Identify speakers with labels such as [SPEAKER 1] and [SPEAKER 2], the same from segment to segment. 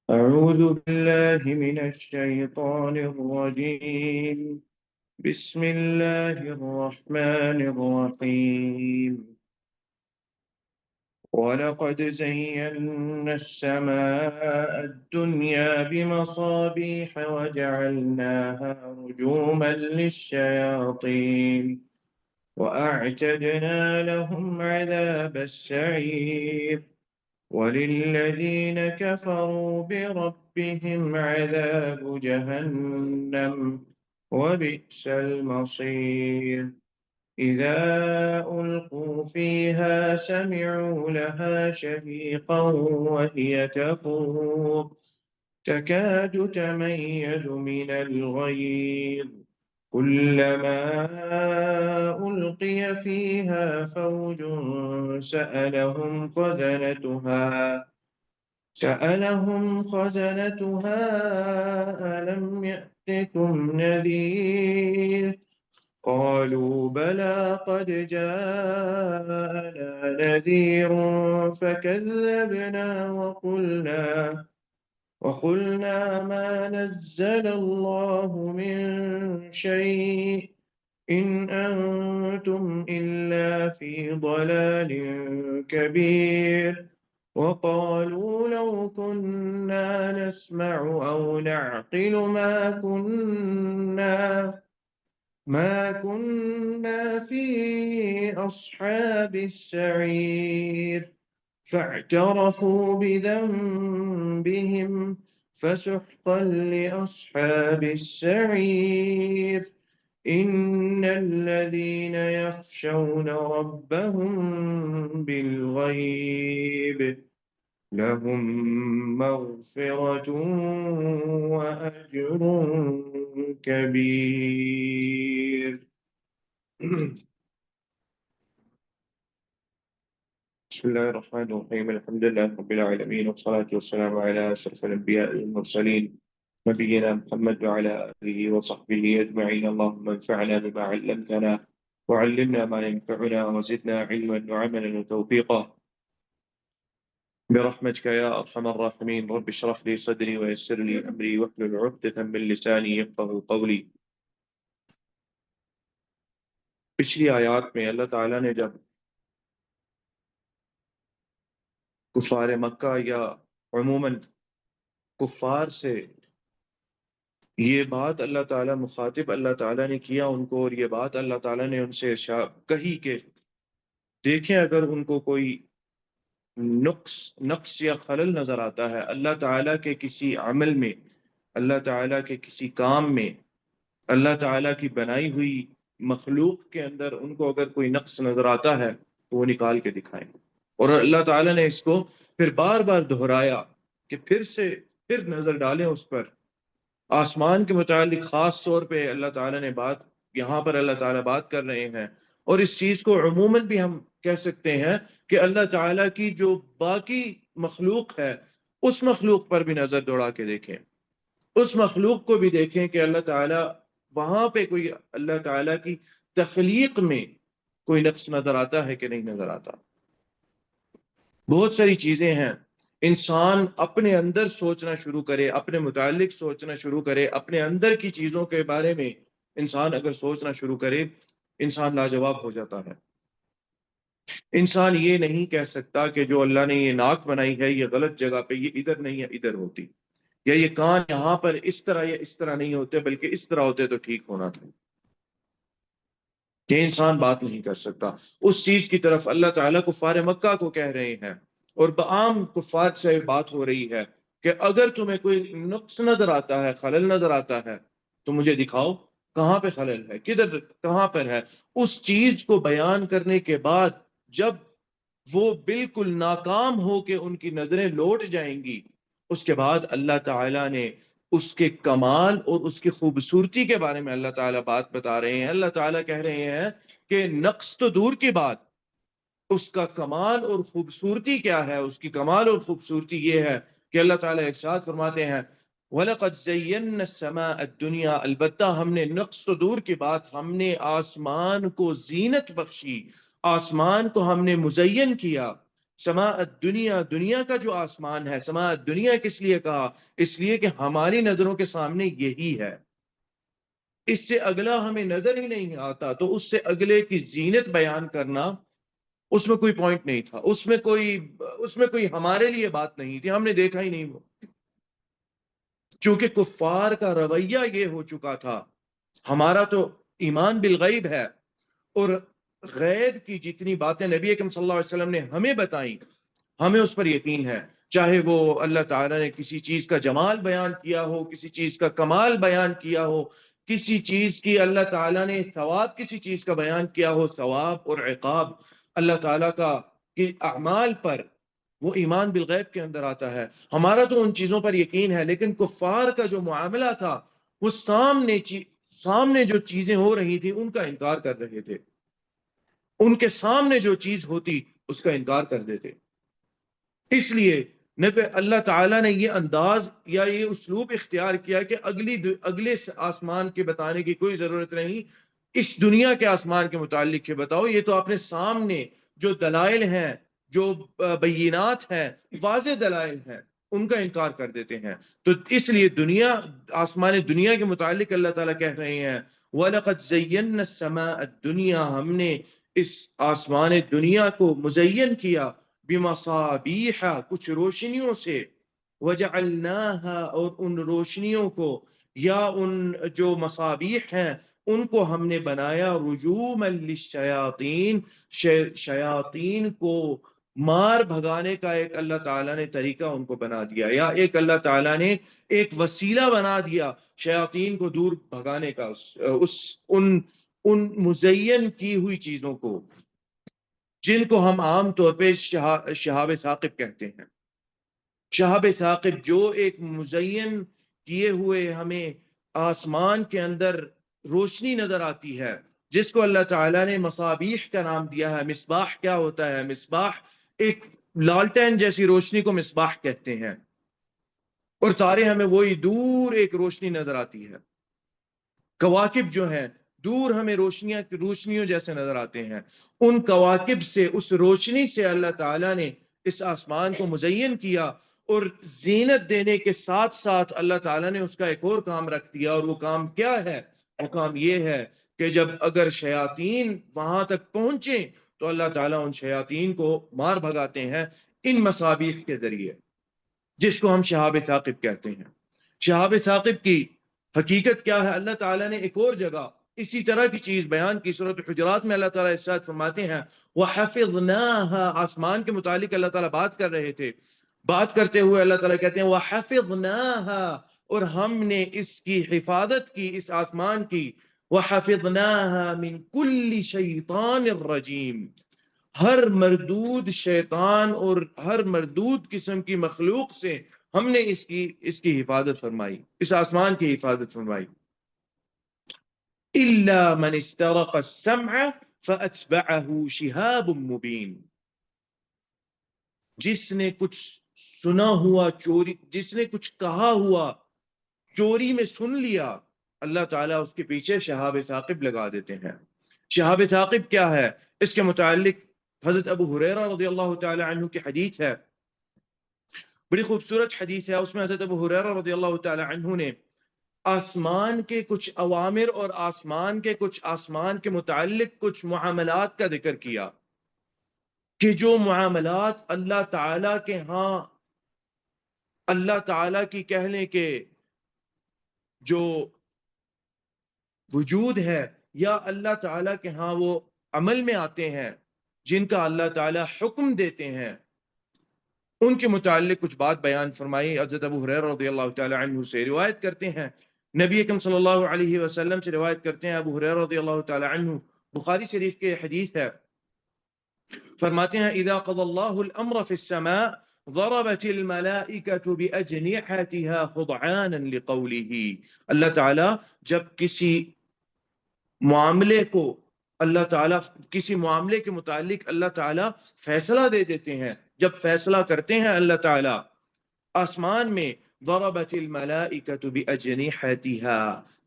[SPEAKER 1] أعوذ بالله من الشيطان الرجيم. بسم الله الرحمن الرحيم. ولقد زينا السماء الدنيا بمصابيح وجعلناها رجوما للشياطين وأعتدنا لهم عذاب السعير. وللذين كفروا بربهم عذاب جهنم وبئس المصير. إذا ألقوا فيها سمعوا لها شهيقا وهي تفور تكاد تميز من الغيظ. كلما ألقي فيها فوج سألهم خزنتها ألم يأتكم نذير؟ قالوا بلى قد جاءنا نذير فكذبنا وقلنا ما نزل الله من شيء إن أنتم إلا في ضلال كبير. وقالوا لو كنا نسمع أو نعقل ما كنا في أصحاب السعير. فاعترفوا بذنبهم فسحقا لأصحاب السعير. إن الذين يخشون ربهم بالغيب لهم مغفرة وأجر كبير. بسم الله الرحمن الرحيم. الحمد لله رب العالمين، والصلاة والسلام على أشرف الأنبياء والمرسلين نبينا محمد وعلى آله وصحبه أجمعين. اللهم انفعنا بما علمتنا وعلمنا ما ينفعنا وزدنا علما وعملا وتوفيقا برحمتك يا أرحم الراحمين. رب اشرح لي صدري ويسر لي أمري واحلل عقدة من لساني يفقهوا قولي. پچھلی آیات میں اللہ تعالیٰ نے جب کفار مکہ یا عموماً کفار سے یہ بات اللہ تعالیٰ مخاطب اللہ تعالیٰ نے کیا ان کو، اور یہ بات اللہ تعالیٰ نے ان سے کہی کہ دیکھیں اگر ان کو کوئی نقص یا خلل نظر آتا ہے اللہ تعالیٰ کے کسی عمل میں، اللہ تعالیٰ کے کسی کام میں، اللہ تعالیٰ کی بنائی ہوئی مخلوق کے اندر ان کو اگر کوئی نقص نظر آتا ہے تو وہ نکال کے دکھائیں. اور اللہ تعالیٰ نے اس کو پھر بار بار دہرایا کہ پھر نظر ڈالیں اس پر. آسمان کے متعلق خاص طور پہ اللہ تعالیٰ نے یہاں پر اللہ تعالیٰ بات کر رہے ہیں، اور اس چیز کو عموماً بھی ہم کہہ سکتے ہیں کہ اللہ تعالیٰ کی جو باقی مخلوق ہے اس مخلوق پر بھی نظر دوڑا کے دیکھیں، اس مخلوق کو بھی دیکھیں کہ اللہ تعالیٰ وہاں پہ کوئی اللہ تعالیٰ کی تخلیق میں کوئی نقص نظر آتا ہے کہ نہیں نظر آتا. بہت ساری چیزیں ہیں، انسان اپنے اندر سوچنا شروع کرے، اپنے متعلق سوچنا شروع کرے، اپنے اندر کی چیزوں کے بارے میں انسان اگر سوچنا شروع کرے انسان لاجواب ہو جاتا ہے. انسان یہ نہیں کہہ سکتا کہ جو اللہ نے یہ ناک بنائی ہے یہ غلط جگہ پہ، یہ ادھر نہیں ہے ادھر ہوتی، یا یہ کان یہاں پر اس طرح یا اس طرح نہیں ہوتے بلکہ اس طرح ہوتے تو ٹھیک ہونا تھا. یہ انسان بات نہیں کر سکتا. اس چیز کی طرف اللہ تعالیٰ کفار مکہ کو کہہ رہے ہیں، اور بعام کفار سے بات ہو رہی ہے کہ اگر تمہیں کوئی نقص نظر آتا ہے، خلل نظر آتا ہے تو مجھے دکھاؤ کہاں پہ خلل ہے، کہاں پر ہے. اس چیز کو بیان کرنے کے بعد جب وہ بالکل ناکام ہو کے ان کی نظریں لوٹ جائیں گی، اس کے بعد اللہ تعالیٰ نے اس کے کمال اور اس کی خوبصورتی کے بارے میں اللہ تعالیٰ بات بتا رہے ہیں. اللہ تعالیٰ کہہ رہے ہیں کہ نقص تو دور کی بات، اس کا کمال اور خوبصورتی کیا ہے. اس کی کمال اور خوبصورتی یہ ہے کہ اللہ تعالیٰ ارشاد فرماتے ہیں وَلَقَدْ زَيَّنَّا السَّمَاءَ الدُّنْيَا، البتہ ہم نے، نقص تو دور کی بات، ہم نے آسمان کو زینت بخشی، آسمان کو ہم نے مزین کیا. سما الدنیا، دنیا کا جو آسمان ہے، سما الدنیا کس لیے کہا؟ اس لیے کہ ہماری نظروں کے سامنے یہی ہے، اس سے اگلا ہمیں نظر ہی نہیں آتا، تو اس سے اگلے کی زینت بیان کرنا اس میں کوئی پوائنٹ نہیں تھا، اس میں کوئی ہمارے لیے بات نہیں تھی، ہم نے دیکھا ہی نہیں وہ، چونکہ کفار کا رویہ یہ ہو چکا تھا۔ ہمارا تو ایمان بالغیب ہے، اور غیب کی جتنی باتیں نبی اکرم صلی اللہ علیہ وسلم نے ہمیں بتائیں، ہمیں اس پر یقین ہے، چاہے وہ اللہ تعالیٰ نے کسی چیز کا جمال بیان کیا ہو، کسی چیز کا کمال بیان کیا ہو، کسی چیز کی اللہ تعالیٰ نے ثواب کسی چیز کا بیان کیا ہو، ثواب اور عقاب اللہ تعالیٰ کا کہ اعمال پر، وہ ایمان بالغیب کے اندر آتا ہے۔ ہمارا تو ان چیزوں پر یقین ہے، لیکن کفار کا جو معاملہ تھا، وہ سامنے جو چیزیں ہو رہی تھی ان کا انکار کر رہے تھے، ان کے سامنے جو چیز ہوتی اس کا انکار کر دیتے۔ اس لیے اللہ تعالیٰ نے یہ انداز یا یہ اسلوب اختیار کیا کہ اگلے آسمان کے بتانے کی کوئی ضرورت نہیں، اس دنیا کے آسمان کے متعلق بتاؤ، یہ تو اپنے سامنے جو دلائل ہیں، جو بینات ہیں، واضح دلائل ہیں، ان کا انکار کر دیتے ہیں۔ تو اس لیے آسمان دنیا کے متعلق اللہ تعالیٰ کہہ رہے ہیں وَلَقَدْ زَيَّنَّا السَّمَاءَ الدُّنْيَا، ہم نے اس آسمان دنیا کو مزین کیا، بِمَصَابِيحَ، کچھ روشنیوں سے، وَجَعَلْنَاهَا، اور ان روشنیوں کو یا ان جو مصابیح ہیں ان کو ہم نے بنایا رجوما للشیاطین، شیاطین کو مار بھگانے کا ایک اللہ تعالیٰ نے طریقہ ان کو بنا دیا، یا ایک اللہ تعالیٰ نے ایک وسیلہ بنا دیا شیاطین کو دور بھگانے کا، ان مزین کی ہوئی چیزوں کو، جن کو ہم عام طور پہ شہاب ثاقب کہتے ہیں۔ شہاب ثاقب جو ایک مزین کیے ہوئے ہمیں آسمان کے اندر روشنی نظر آتی ہے، جس کو اللہ تعالیٰ نے مصابیح کا نام دیا ہے۔ مصباح کیا ہوتا ہے؟ مصباح ایک لالٹین جیسی روشنی کو مصباح کہتے ہیں، اور تارے ہمیں وہی دور ایک روشنی نظر آتی ہے۔ کواکب جو ہیں دور ہمیں روشنیوں جیسے نظر آتے ہیں، ان کواکب سے، اس روشنی سے اللہ تعالیٰ نے اس آسمان کو مزین کیا، اور زینت دینے کے ساتھ ساتھ اللہ تعالیٰ نے اس کا ایک اور کام رکھ دیا، اور وہ کام کیا ہے؟ وہ کام یہ ہے کہ جب اگر شیاطین وہاں تک پہنچیں تو اللہ تعالیٰ ان شیاطین کو مار بھگاتے ہیں ان مصابیح کے ذریعے، جس کو ہم شہاب ثاقب کہتے ہیں۔ شہاب ثاقب کی حقیقت کیا ہے؟ اللہ تعالیٰ نے ایک اور جگہ اسی طرح کی چیز بیان کی، سورۃ الحجرات میں اللہ تعالیٰ ارشاد فرماتے ہیں وَحَفِظْنَاهَا، آسمان کے متعلق اللہ تعالیٰ بات کر رہے تھے، بات کرتے ہوئے اللہ تعالیٰ کہتے ہیں وَحَفِظْنَاهَا، اور ہم نے اس کی حفاظت کی، اس آسمان کی، وَحَفِظْنَاهَا مِن كُلِّ شَيْطَانٍ رَجِيمٍ، ہر مردود شیطان اور ہر مردود قسم کی مخلوق سے ہم نے اس کی حفاظت فرمائی، اس آسمان کی حفاظت فرمائی۔ إِلَّا مَنِ اسْتَرَقَ السَّمْعَ فَأَتْبَعَهُ شِهَابٌ مُبِينٌ، جس نے کچھ سنا ہوا چوری، جس نے کچھ کہا ہوا چوری میں سن لیا، اللہ تعالیٰ اس کے پیچھے شہاب ثاقب لگا دیتے ہیں۔ شہاب ثاقب کیا ہے؟ اس کے متعلق حضرت ابو ہریرہ رضی اللہ تعالی عنہ کی حدیث ہے، بڑی خوبصورت حدیث ہے۔ اس میں حضرت ابو ہریرہ رضی اللہ تعالی عنہ نے آسمان کے کچھ اوامر اور آسمان کے متعلق کچھ معاملات کا ذکر کیا، کہ جو معاملات اللہ تعالیٰ کے ہاں، اللہ تعالیٰ کی کہہ لیں کہ جو وجود ہے، یا اللہ تعالیٰ کے ہاں وہ عمل میں آتے ہیں، جن کا اللہ تعالیٰ حکم دیتے ہیں، ان کے متعلق کچھ بات بیان فرمائی۔ حضرت ابو ہریرہ رضی اللہ تعالی عنہ سے روایت کرتے ہیں، نبی اکرم صلی اللہ علیہ وسلم سے روایت کرتے ہیں ابو ہریرہ رضی اللہ تعالی عنہ، بخاری شریف کے حدیث ہے، فرماتے ہیں اذا قضى الله الامر في السماء ضربت الملائکة بأجنحتها خضعانا لقوله، اللہ تعالیٰ جب کسی معاملے کو، اللہ تعالیٰ کسی معاملے کے متعلق اللہ تعالیٰ فیصلہ دے دیتے ہیں، جب فیصلہ کرتے ہیں اللہ تعالیٰ آسمان میں، ضربت الملائکۃ باجنحتها،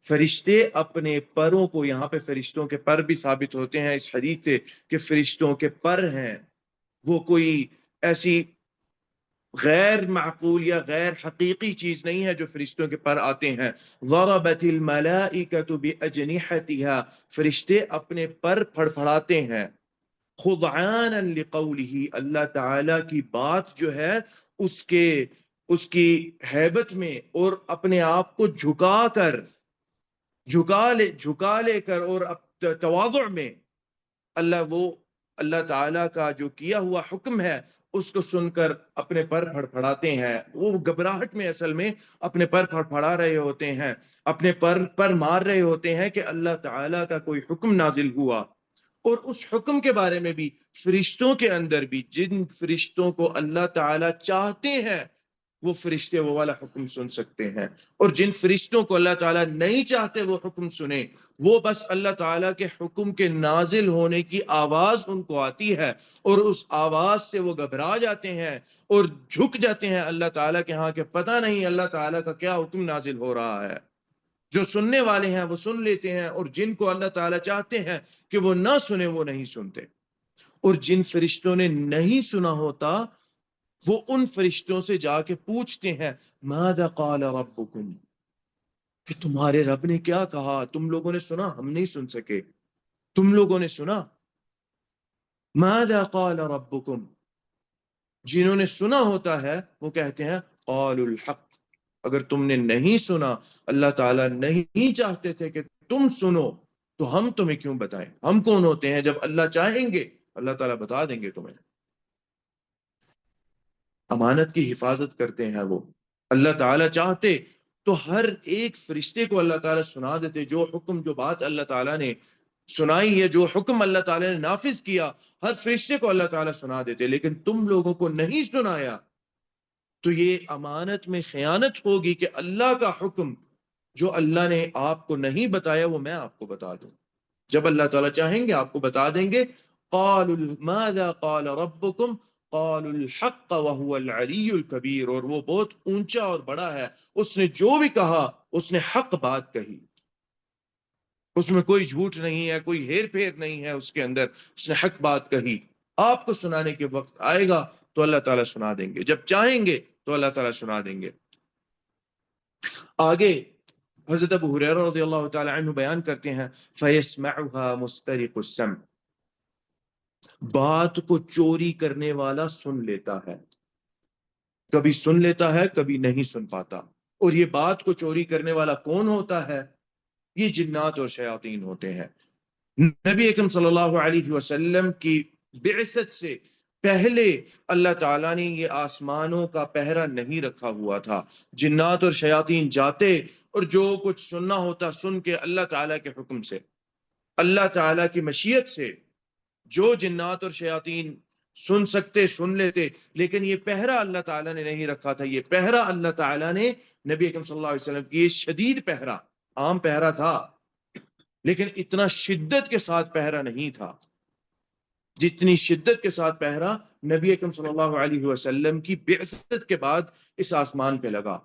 [SPEAKER 1] فرشتے اپنے پروں کو، یہاں پہ فرشتوں کے پر بھی ثابت ہوتے ہیں اس حدیث سے کہ فرشتوں کے پر ہیں، وہ کوئی ایسی غیر معقول یا غیر حقیقی چیز نہیں ہے جو فرشتوں کے پر آتے ہیں. ضربت الملائکۃ باجنحتها، فرشتے اپنے پر پھڑپھڑاتے ہیں. خضعانا لقوله، اللہ تعالی کی بات جو ہے اس کی ہیبت میں اور اپنے آپ کو جھکا لے کر اور تواضع میں، اللہ تعالیٰ کا جو کیا ہوا حکم ہے اس کو سن کر اپنے پر پھڑپھڑاتے ہیں. وہ گھبراہٹ میں اصل میں اپنے پر پھڑپھڑا رہے ہوتے ہیں، اپنے پر مار رہے ہوتے ہیں کہ اللہ تعالیٰ کا کوئی حکم نازل ہوا. اور اس حکم کے بارے میں بھی فرشتوں کے اندر بھی جن فرشتوں کو اللہ تعالیٰ چاہتے ہیں وہ فرشتے وہ والا حکم سن سکتے ہیں، اور جن فرشتوں کو اللہ تعالیٰ نہیں چاہتے وہ حکم سنیں، وہ بس اللہ تعالیٰ کے حکم کے نازل ہونے کی آواز ان کو آتی ہے اور اس آواز سے وہ گھبرا جاتے ہیں اور جھک جاتے ہیں اللہ تعالیٰ کے ہاں کہ پتہ نہیں اللہ تعالیٰ کا کیا حکم نازل ہو رہا ہے. جو سننے والے ہیں وہ سن لیتے ہیں، اور جن کو اللہ تعالیٰ چاہتے ہیں کہ وہ نہ سنے وہ نہیں سنتے. اور جن فرشتوں نے نہیں سنا ہوتا وہ ان فرشتوں سے جا کے پوچھتے ہیں ماذا قال ربکم، کہ تمہارے رب نے کیا کہا، تم لوگوں نے سنا، ہم نہیں سن سکے، تم لوگوں نے سنا. ماذا قال ربکم، جنہوں نے سنا ہوتا ہے وہ کہتے ہیں قالوا الحق. اگر تم نے نہیں سنا، اللہ تعالیٰ نہیں چاہتے تھے کہ تم سنو، تو ہم تمہیں کیوں بتائیں؟ ہم کون ہوتے ہیں؟ جب اللہ چاہیں گے اللہ تعالیٰ بتا دیں گے تمہیں. امانت کی حفاظت کرتے ہیں وہ. اللہ تعالیٰ چاہتے تو ہر ایک فرشتے کو اللہ تعالیٰ سنا دیتے، جو حکم جو بات اللہ تعالیٰ نے سنائی ہے، جو حکم اللہ تعالیٰ نے نافذ کیا، ہر فرشتے کو اللہ تعالیٰ سنا دیتے. لیکن تم لوگوں کو نہیں سنایا تو یہ امانت میں خیانت ہوگی کہ اللہ کا حکم جو اللہ نے آپ کو نہیں بتایا وہ میں آپ کو بتا دوں. جب اللہ تعالیٰ چاہیں گے آپ کو بتا دیں گے. قالوا ماذا قال ربكم قالوا الحق وهو العلی الکبیر، اور وہ بہت اونچا اور بڑا ہے، اس نے جو بھی کہا اس نے حق بات کہی، اس میں کوئی جھوٹ نہیں ہے، کوئی ہیر پھیر نہیں ہے اس کے اندر، اس نے حق بات کہی. آپ کو سنانے کے وقت آئے گا تو اللہ تعالیٰ سنا دیں گے، جب چاہیں گے تو اللہ تعالیٰ سنا دیں گے. آگے حضرت ابو ہریرہ رضی اللہ تعالی عنہ بیان کرتے ہیں فَيَسْمَعُهَا مُسْتَرِقُ السَّمْعِ، بات کو چوری کرنے والا سن لیتا ہے، کبھی سن لیتا ہے کبھی نہیں سن پاتا. اور یہ بات کو چوری کرنے والا کون ہوتا ہے؟ یہ جنات اور شیاطین ہوتے ہیں. نبی اکرم صلی اللہ علیہ وسلم کی بعثت سے پہلے اللہ تعالیٰ نے یہ آسمانوں کا پہرا نہیں رکھا ہوا تھا. جنات اور شیاطین جاتے اور جو کچھ سننا ہوتا سن کے اللہ تعالیٰ کے حکم سے، اللہ تعالیٰ کی مشیت سے جو جنات اور شیاطین سن سکتے سن لیتے. لیکن یہ پہرا اللہ تعالیٰ نے نہیں رکھا تھا. یہ پہرا اللہ تعالیٰ نے نبی اکرم صلی اللہ علیہ وسلم کی، یہ شدید پہرا، عام پہرا تھا لیکن اتنا شدت کے ساتھ پہرا نہیں تھا جتنی شدت کے ساتھ پہرا نبی اکرم صلی اللہ علیہ وسلم کی بعثت کے بعد اس آسمان پہ لگا.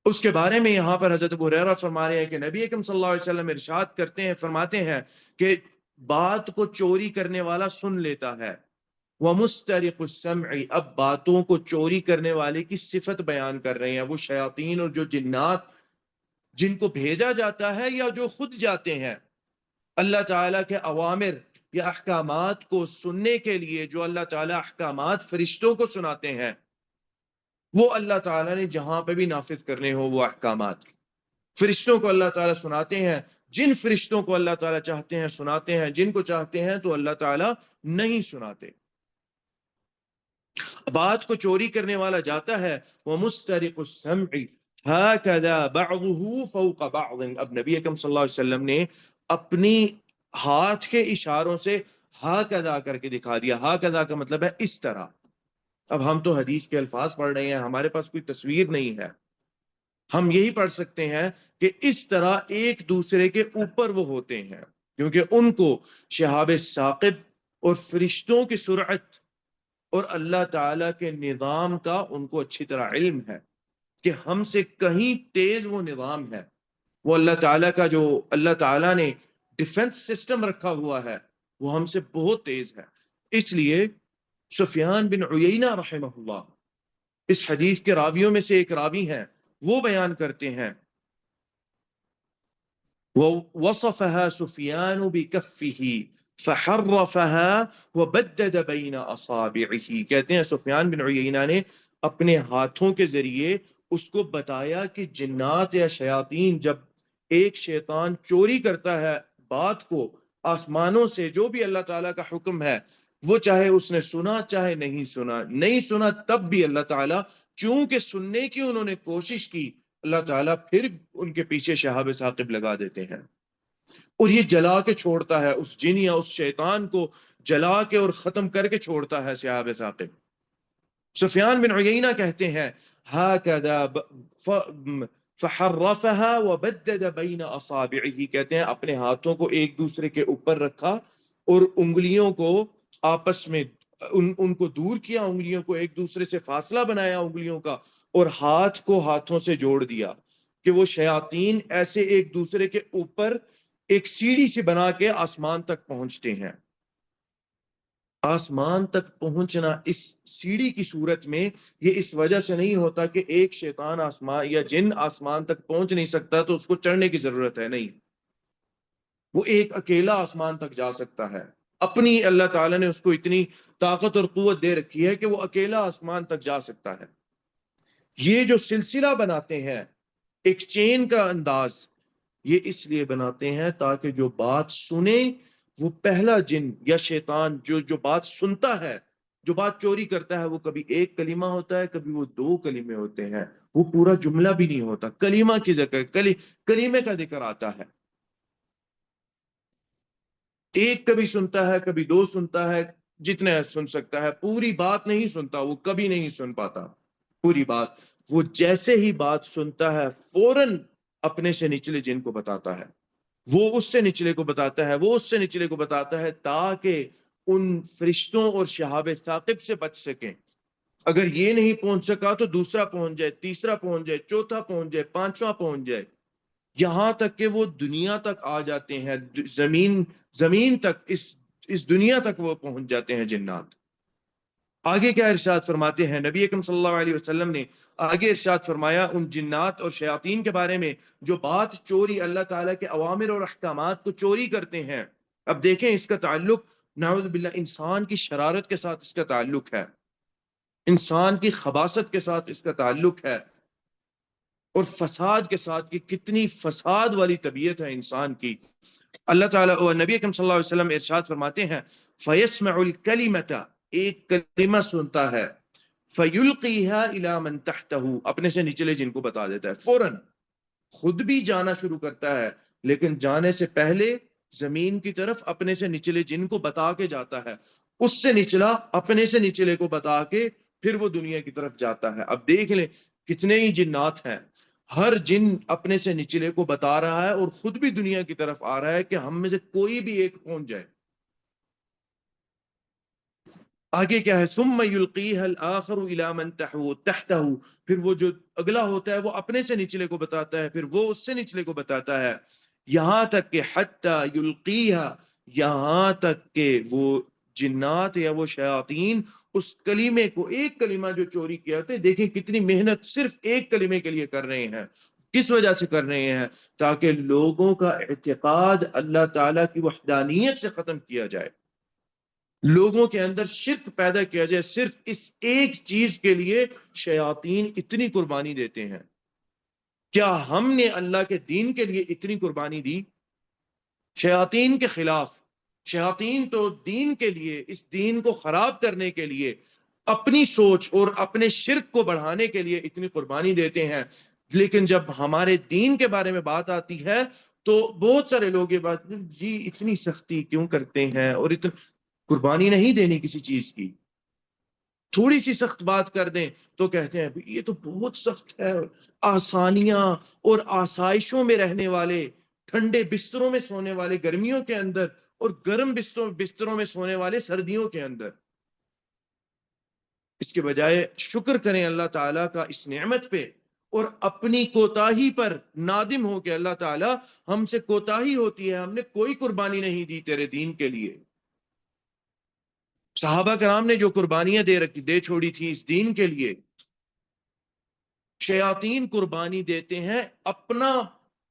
[SPEAKER 1] اس کے بارے میں یہاں پر حضرت ابو ہریرہ فرما رہے ہیں کہ نبی اکرم صلی اللہ علیہ وسلم ارشاد کرتے ہیں، فرماتے ہیں کہ بات کو چوری کرنے والا سن لیتا ہے. وَمُسْتَرِقُ السَّمْعِ، اب باتوں کو چوری کرنے والے کی صفت بیان کر رہے ہیں. وہ شیاطین اور جو جنات جن کو بھیجا جاتا ہے یا جو خود جاتے ہیں اللہ تعالیٰ کے اوامر یا احکامات کو سننے کے لیے، جو اللہ تعالیٰ احکامات فرشتوں کو سناتے ہیں، وہ اللہ تعالیٰ نے جہاں پہ بھی نافذ کرنے ہو وہ احکامات فرشتوں کو اللہ تعالیٰ سناتے ہیں. جن فرشتوں کو اللہ تعالیٰ چاہتے ہیں سناتے ہیں، جن کو چاہتے ہیں تو اللہ تعالیٰ نہیں سناتے. بات کو چوری کرنے والا جاتا ہے. وَمُسْتَرِقُ السَّمْعِ هَكَذَا بَعْضُهُ فَوْقَ بَعْضٍ، اب نبی اکرم صلی اللہ علیہ وسلم نے اپنی ہاتھ کے اشاروں سے ہَكَذَا کر کے دکھا دیا. ہَكَذَا کا مطلب ہے اس طرح. اب ہم تو حدیث کے الفاظ پڑھ رہے ہیں، ہمارے پاس کوئی تصویر نہیں ہے، ہم یہی پڑھ سکتے ہیں کہ اس طرح ایک دوسرے کے اوپر وہ ہوتے ہیں، کیونکہ ان کو شہاب ثاقب اور فرشتوں کی سرعت اور اللہ تعالیٰ کے نظام کا ان کو اچھی طرح علم ہے کہ ہم سے کہیں تیز وہ نظام ہے. وہ اللہ تعالیٰ کا جو اللہ تعالیٰ نے ڈیفنس سسٹم رکھا ہوا ہے وہ ہم سے بہت تیز ہے. اس لیے سفیان بن عیینہ رحمہ اللہ اس حدیث کے راویوں میں سے ایک راوی ہیں، وہ بیان کرتے ہیں وَوَصَفَهَا سُفْيَانُ بِكَفِّهِ فَحَرَّفَهَا وَبَدَّدَ بَيْنَ أَصَابِعِهِ، کہتے ہیں سفیان بن عیینہ نے اپنے ہاتھوں کے ذریعے اس کو بتایا کہ جنات یا شیاطین جب ایک شیطان چوری کرتا ہے بات کو آسمانوں سے، جو بھی اللہ تعالیٰ کا حکم ہے، وہ چاہے اس نے سنا چاہے نہیں سنا تب بھی اللہ تعالیٰ چونکہ سننے کی انہوں نے کوشش کی، اللہ تعالیٰ پھر ان کے پیچھے شہاب ثاقب لگا دیتے ہیں اور یہ جلا کے چھوڑتا ہے، اس جن یا اس شیطان کو جلا کے اور ختم کر کے چھوڑتا ہے شہاب ثاقب۔ سفیان بن عیینہ کہتے ہیں فحرفها وبدد بین اصابعه، کہتے ہیں اپنے ہاتھوں کو ایک دوسرے کے اوپر رکھا اور انگلیوں کو آپس میں ان کو دور کیا، انگلیوں کو ایک دوسرے سے فاصلہ بنایا انگلیوں کا، اور ہاتھ کو ہاتھوں سے جوڑ دیا کہ وہ شیاطین ایسے ایک دوسرے کے اوپر ایک سیڑھی سے بنا کے آسمان تک پہنچتے ہیں۔ آسمان تک پہنچنا اس سیڑھی کی صورت میں یہ اس وجہ سے نہیں ہوتا کہ ایک شیطان آسمان یا جن آسمان تک پہنچ نہیں سکتا تو اس کو چڑھنے کی ضرورت ہے، نہیں، وہ ایک اکیلا آسمان تک جا سکتا ہے، اپنی اللہ تعالیٰ نے اس کو اتنی طاقت اور قوت دے رکھی ہے کہ وہ اکیلا آسمان تک جا سکتا ہے۔ یہ جو سلسلہ بناتے ہیں ایک چین کا انداز، یہ اس لیے بناتے ہیں تاکہ جو بات سنے، وہ پہلا جن یا شیطان جو بات سنتا ہے، جو بات چوری کرتا ہے، وہ کبھی ایک کلمہ ہوتا ہے، کبھی وہ دو کلمے ہوتے ہیں، وہ پورا جملہ بھی نہیں ہوتا، کلمہ کی ذکر کلمے کا ذکر آتا ہے، ایک کبھی سنتا ہے کبھی دو سنتا ہے، جتنے سن سکتا ہے، پوری بات نہیں سنتا، وہ کبھی نہیں سن پاتا پوری بات۔ وہ جیسے ہی بات سنتا ہے فوراً اپنے سے نچلے جن کو بتاتا ہے، وہ اس سے نچلے کو بتاتا ہے، وہ اس سے نچلے کو بتاتا ہے، تاکہ ان فرشتوں اور شہاب ثاقب سے بچ سکیں۔ اگر یہ نہیں پہنچ سکا تو دوسرا پہنچ جائے، تیسرا پہنچ جائے، چوتھا پہنچ جائے، پانچواں پہنچ جائے، یہاں تک کہ وہ دنیا تک آ جاتے ہیں، زمین تک، اس دنیا تک وہ پہنچ جاتے ہیں جنات۔ آگے کیا ارشاد فرماتے ہیں نبی اکرم صلی اللہ علیہ وسلم نے؟ آگے ارشاد فرمایا ان جنات اور شیاطین کے بارے میں جو بات چوری اللہ تعالیٰ کے اوامر اور احکامات کو چوری کرتے ہیں۔ اب دیکھیں اس کا تعلق نعوذ باللہ انسان کی شرارت کے ساتھ اس کا تعلق ہے، انسان کی خباثت کے ساتھ اس کا تعلق ہے، اور فساد کے ساتھ کہ کتنی فساد والی طبیعت ہے انسان کی۔ اللہ تعالیٰ اور نبی اکرم صلی اللہ علیہ وسلم ارشاد فرماتے ہیں فَيَسْمَعُ الْكَلِمَةَ، ایک کلمہ سنتا ہے، فَيُلْقِيهَا إِلَى مَنْ تَحْتَهُ، اپنے سے نچلے جن کو بتا دیتا ہے، فوراً خود بھی جانا شروع کرتا ہے، لیکن جانے سے پہلے زمین کی طرف اپنے سے نچلے جن کو بتا کے جاتا ہے، اس سے نچلا اپنے سے نچلے کو بتا کے پھر وہ دنیا کی طرف جاتا ہے۔ اب دیکھ لیں کتنے ہی جنات ہیں، ہر جن اپنے سے نچلے کو بتا رہا ہے اور خود بھی دنیا کی طرف آ رہا ہے کہ ہم میں سے کوئی بھی ایک پہنچ جائے۔ آگے کیا ہے ثم یلقیها الاخر الى من تحته، پھر وہ جو اگلا ہوتا ہے وہ اپنے سے نچلے کو بتاتا ہے، پھر وہ اس سے نچلے کو بتاتا ہے، یہاں تک کہ حتی یلقیها، یہاں تک کہ وہ جنات یا وہ شیاطین اس کلمے کو، ایک کلمہ جو چوری کیا ہوتا ہے، دیکھیں کتنی محنت صرف ایک کلمے کے لیے کر رہے ہیں، کس وجہ سے کر رہے ہیں؟ تاکہ لوگوں کا اعتقاد اللہ تعالیٰ کی وحدانیت سے ختم کیا جائے، لوگوں کے اندر شرک پیدا کیا جائے۔ صرف اس ایک چیز کے لیے شیاطین اتنی قربانی دیتے ہیں۔ کیا ہم نے اللہ کے دین کے لیے اتنی قربانی دی؟ شیاطین کے خلاف، شیاطین تو دین کے لیے، اس دین کو خراب کرنے کے لیے، اپنی سوچ اور اپنے شرک کو بڑھانے کے لیے اتنی قربانی دیتے ہیں، لیکن جب ہمارے دین کے بارے میں بات آتی ہے تو بہت سارے لوگ یہ بات، جی اتنی سختی کیوں کرتے ہیں، اور اتنی قربانی نہیں دینی کسی چیز کی، تھوڑی سی سخت بات کر دیں تو کہتے ہیں یہ تو بہت سخت ہے، آسانیاں اور آسائشوں میں رہنے والے، ٹھنڈے بستروں میں سونے والے گرمیوں کے اندر، اور گرم بستروں میں سونے والے سردیوں کے اندر۔ اس کے بجائے شکر کریں اللہ تعالیٰ کا اس نعمت پہ، اور اپنی کوتاہی پر نادم ہو کہ اللہ تعالیٰ ہم سے کوتاہی ہوتی ہے، ہم نے کوئی قربانی نہیں دی تیرے دین کے لیے۔ صحابہ کرام نے جو قربانیاں دے چھوڑی تھی اس دین کے لیے، شیاطین قربانی دیتے ہیں